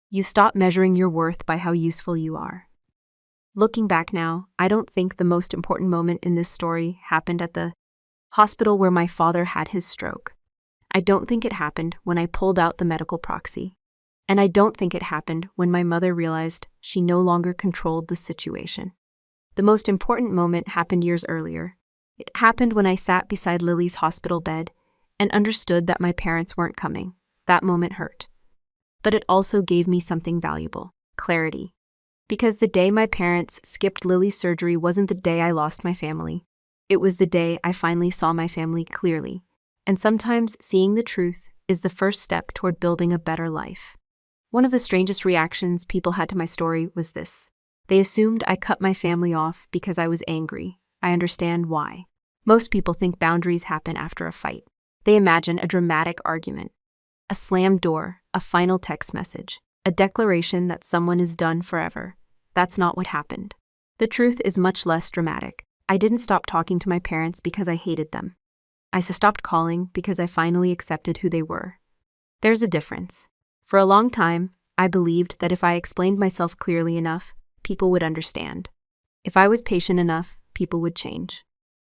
You stop measuring your worth by how useful you are. Looking back now, I don't think the most important moment in this story happened at the hospital where my father had his stroke. I don't think it happened when I pulled out the medical proxy. And I don't think it happened when my mother realized she no longer controlled the situation. The most important moment happened years earlier. It happened when I sat beside Lily's hospital bed and understood that my parents weren't coming. That moment hurt. But it also gave me something valuable: clarity. Because the day my parents skipped Lily's surgery wasn't the day I lost my family. It was the day I finally saw my family clearly. And sometimes seeing the truth is the first step toward building a better life. One of the strangest reactions people had to my story was this. They assumed I cut my family off because I was angry. I understand why. Most people think boundaries happen after a fight. They imagine a dramatic argument, a slammed door, a final text message, a declaration that someone is done forever. That's not what happened. The truth is much less dramatic. I didn't stop talking to my parents because I hated them. I stopped calling because I finally accepted who they were. There's a difference. For a long time, I believed that if I explained myself clearly enough, people would understand. If I was patient enough, people would change.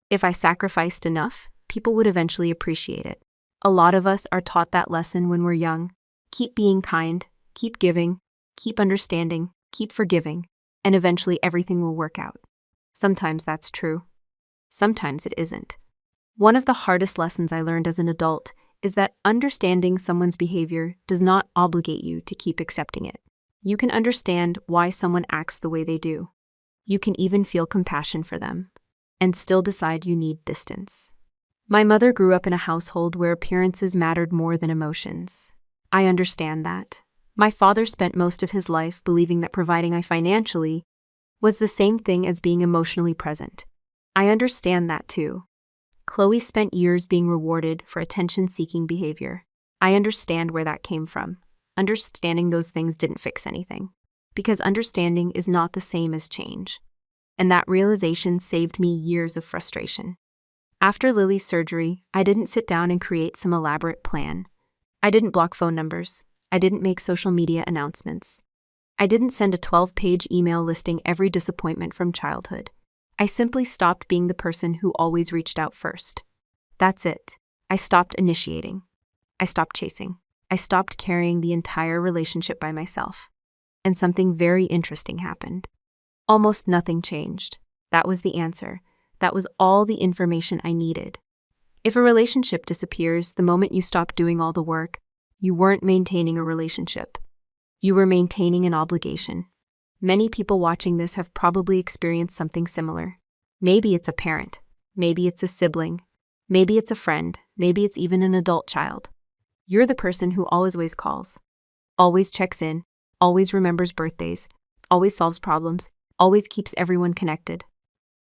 If I sacrificed enough, people would eventually appreciate it. A lot of us are taught that lesson when we're young. Keep being kind, keep giving, keep understanding, keep forgiving, and eventually everything will work out. Sometimes that's true. Sometimes it isn't. One of the hardest lessons I learned as an adult is that understanding someone's behavior does not obligate you to keep accepting it. You can understand why someone acts the way they do. You can even feel compassion for them, and still decide you need distance. My mother grew up in a household where appearances mattered more than emotions. I understand that. My father spent most of his life believing that providing financially was the same thing as being emotionally present. I understand that too. Chloe spent years being rewarded for attention-seeking behavior. I understand where that came from. Understanding those things didn't fix anything, because understanding is not the same as change. And that realization saved me years of frustration. After Lily's surgery, I didn't sit down and create some elaborate plan. I didn't block phone numbers. I didn't make social media announcements. I didn't send a 12-page email listing every disappointment from childhood. I simply stopped being the person who always reached out first. That's it. I stopped initiating. I stopped chasing. I stopped carrying the entire relationship by myself. And something very interesting happened. Almost nothing changed. That was the answer. That was all the information I needed. If a relationship disappears the moment you stop doing all the work, you weren't maintaining a relationship. You were maintaining an obligation. Many people watching this have probably experienced something similar. Maybe it's a parent. Maybe it's a sibling. Maybe it's a friend. Maybe it's even an adult child. You're the person who always calls, always checks in, always remembers birthdays, always solves problems, always keeps everyone connected.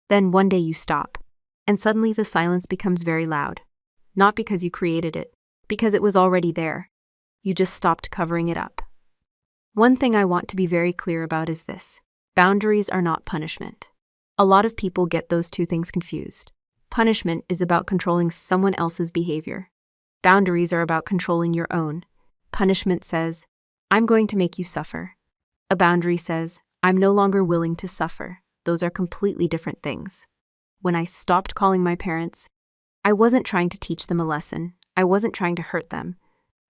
Then one day you stop, and suddenly the silence becomes very loud. Not because you created it, because it was already there. You just stopped covering it up. One thing I want to be very clear about is this: boundaries are not punishment. A lot of people get those two things confused. Punishment is about controlling someone else's behavior. Boundaries are about controlling your own. Punishment says, I'm going to make you suffer. A boundary says, I'm no longer willing to suffer. Those are completely different things. When I stopped calling my parents, I wasn't trying to teach them a lesson. I wasn't trying to hurt them.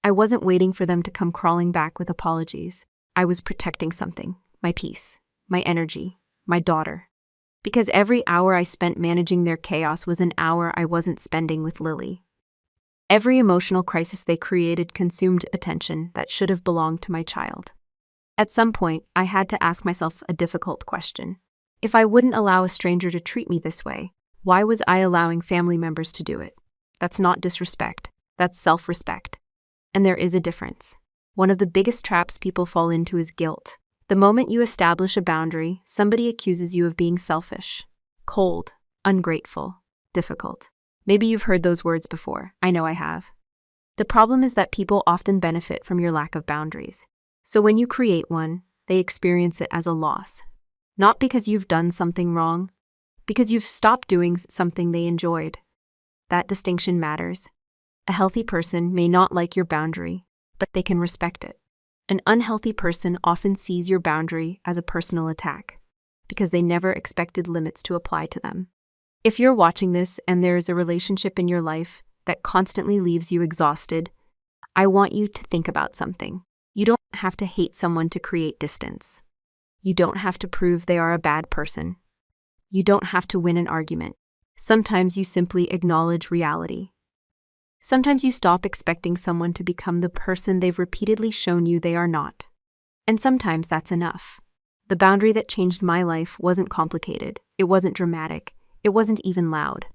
I wasn't waiting for them to come crawling back with apologies. I was protecting something: my peace, my energy, my daughter. Because every hour I spent managing their chaos was an hour I wasn't spending with Lily. Every emotional crisis they created consumed attention that should have belonged to my child. At some point, I had to ask myself a difficult question. If I wouldn't allow a stranger to treat me this way, why was I allowing family members to do it? That's not disrespect. That's self-respect. And there is a difference. One of the biggest traps people fall into is guilt. The moment you establish a boundary, somebody accuses you of being selfish, cold, ungrateful, difficult. Maybe you've heard those words before. I know I have. The problem is that people often benefit from your lack of boundaries. So when you create one, they experience it as a loss. Not because you've done something wrong, because you've stopped doing something they enjoyed. That distinction matters. A healthy person may not like your boundary, but they can respect it. An unhealthy person often sees your boundary as a personal attack, because they never expected limits to apply to them. If you're watching this and there is a relationship in your life that constantly leaves you exhausted, I want you to think about something. You don't have to hate someone to create distance. You don't have to prove they are a bad person. You don't have to win an argument. Sometimes you simply acknowledge reality. Sometimes you stop expecting someone to become the person they've repeatedly shown you they are not. And sometimes that's enough. The boundary that changed my life wasn't complicated. It wasn't dramatic. It wasn't even loud.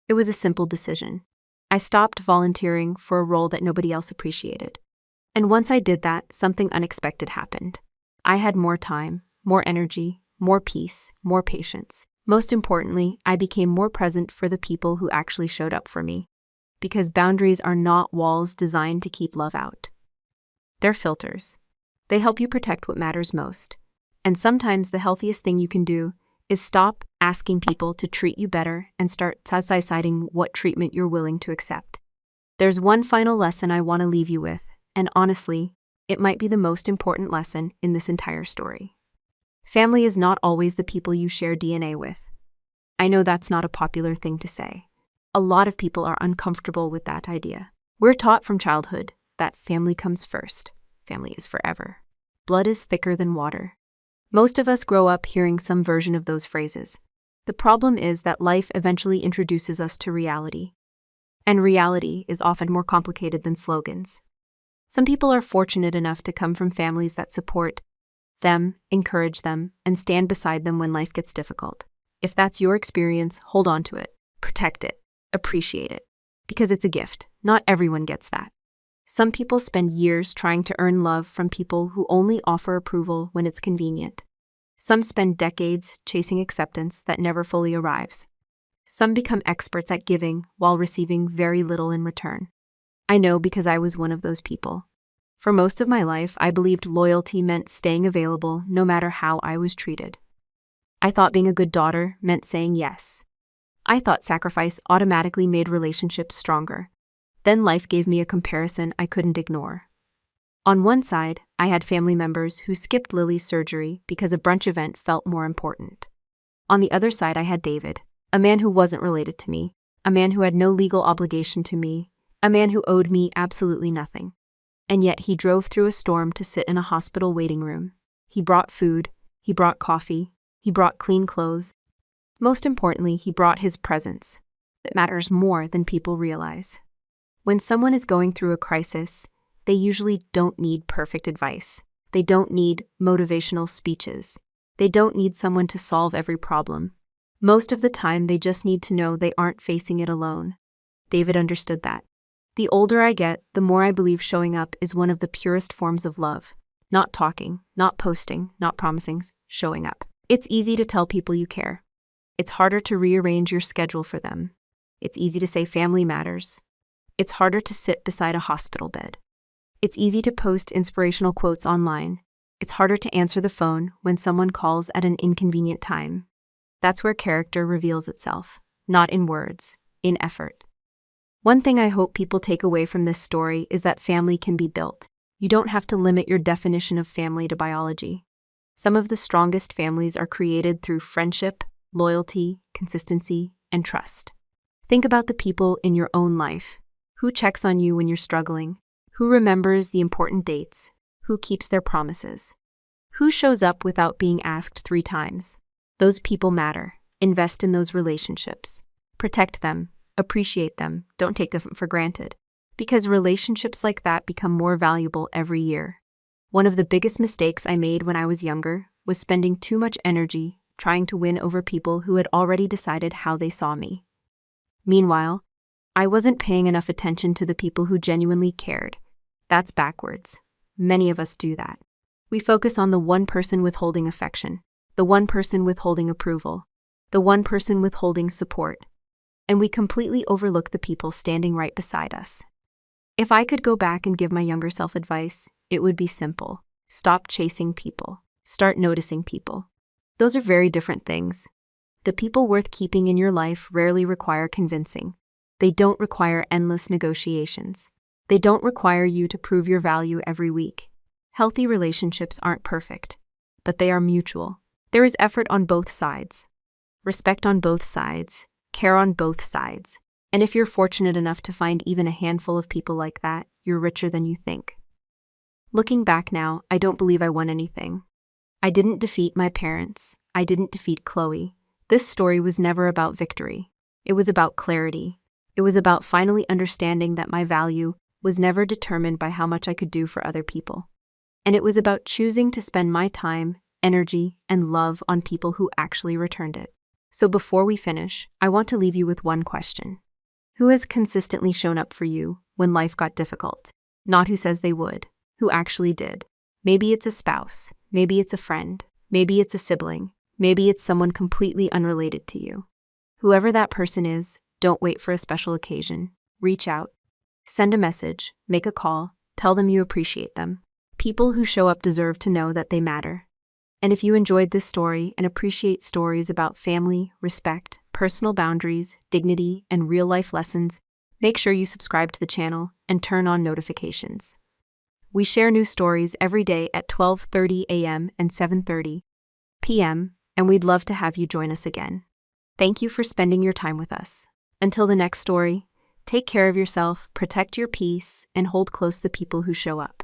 It was a simple decision. I stopped volunteering for a role that nobody else appreciated. And once I did that, something unexpected happened. I had more time, more energy, more peace, more patience. Most importantly, I became more present for the people who actually showed up for me. Because boundaries are not walls designed to keep love out. They're filters. They help you protect what matters most. And sometimes the healthiest thing you can do is stop asking people to treat you better and start deciding what treatment you're willing to accept. There's one final lesson I want to leave you with, and honestly, it might be the most important lesson in this entire story. Family is not always the people you share DNA with. I know that's not a popular thing to say. A lot of people are uncomfortable with that idea. We're taught from childhood that family comes first. Family is forever. Blood is thicker than water. Most of us grow up hearing some version of those phrases. The problem is that life eventually introduces us to reality. And reality is often more complicated than slogans. Some people are fortunate enough to come from families that support them, encourage them, and stand beside them when life gets difficult. If that's your experience, hold on to it, protect it, appreciate it, because it's a gift. Not everyone gets that. Some people spend years trying to earn love from people who only offer approval when it's convenient. Some spend decades chasing acceptance that never fully arrives. Some become experts at giving while receiving very little in return. I know because I was one of those people. For most of my life, I believed loyalty meant staying available no matter how I was treated. I thought being a good daughter meant saying yes. I thought sacrifice automatically made relationships stronger. Then life gave me a comparison I couldn't ignore. On one side, I had family members who skipped Lily's surgery because a brunch event felt more important. On the other side, I had David, a man who wasn't related to me, a man who had no legal obligation to me, a man who owed me absolutely nothing. And yet he drove through a storm to sit in a hospital waiting room. He brought food, he brought coffee, he brought clean clothes. Most importantly, he brought his presence. That matters more than people realize. When someone is going through a crisis, they usually don't need perfect advice. They don't need motivational speeches. They don't need someone to solve every problem. Most of the time, they just need to know they aren't facing it alone. David understood that. The older I get, the more I believe showing up is one of the purest forms of love. Not talking, not posting, not promising, showing up. It's easy to tell people you care. It's harder to rearrange your schedule for them. It's easy to say family matters. It's harder to sit beside a hospital bed. It's easy to post inspirational quotes online. It's harder to answer the phone when someone calls at an inconvenient time. That's where character reveals itself, not in words, in effort. One thing I hope people take away from this story is that family can be built. You don't have to limit your definition of family to biology. Some of the strongest families are created through friendship, loyalty, consistency, and trust. Think about the people in your own life. Who checks on you when you're struggling? Who remembers the important dates? Who keeps their promises? Who shows up without being asked 3 times? Those people matter. Invest in those relationships. Protect them. Appreciate them. Don't take them for granted. Because relationships like that become more valuable every year. One of the biggest mistakes I made when I was younger was spending too much energy trying to win over people who had already decided how they saw me. Meanwhile, I wasn't paying enough attention to the people who genuinely cared. That's backwards. Many of us do that. We focus on the one person withholding affection, the one person withholding approval, the one person withholding support, and we completely overlook the people standing right beside us. If I could go back and give my younger self advice, it would be simple. Stop chasing people. Start noticing people. Those are very different things. The people worth keeping in your life rarely require convincing. They don't require endless negotiations. They don't require you to prove your value every week. Healthy relationships aren't perfect, but they are mutual. There is effort on both sides, respect on both sides, care on both sides. And if you're fortunate enough to find even a handful of people like that, you're richer than you think. Looking back now, I don't believe I won anything. I didn't defeat my parents. I didn't defeat Chloe. This story was never about victory. It was about clarity. It was about finally understanding that my value was never determined by how much I could do for other people. And it was about choosing to spend my time, energy, and love on people who actually returned it. So before we finish, I want to leave you with one question. Who has consistently shown up for you when life got difficult? Not who says they would, who actually did. Maybe it's a spouse, maybe it's a friend, maybe it's a sibling, maybe it's someone completely unrelated to you. Whoever that person is, don't wait for a special occasion. Reach out. Send a message, make a call, tell them you appreciate them. People who show up deserve to know that they matter. And if you enjoyed this story and appreciate stories about family, respect, personal boundaries, dignity, and real-life lessons, make sure you subscribe to the channel and turn on notifications. We share new stories every day at 12:30 a.m. and 7:30 p.m., and we'd love to have you join us again. Thank you for spending your time with us. Until the next story, take care of yourself, protect your peace, and hold close the people who show up.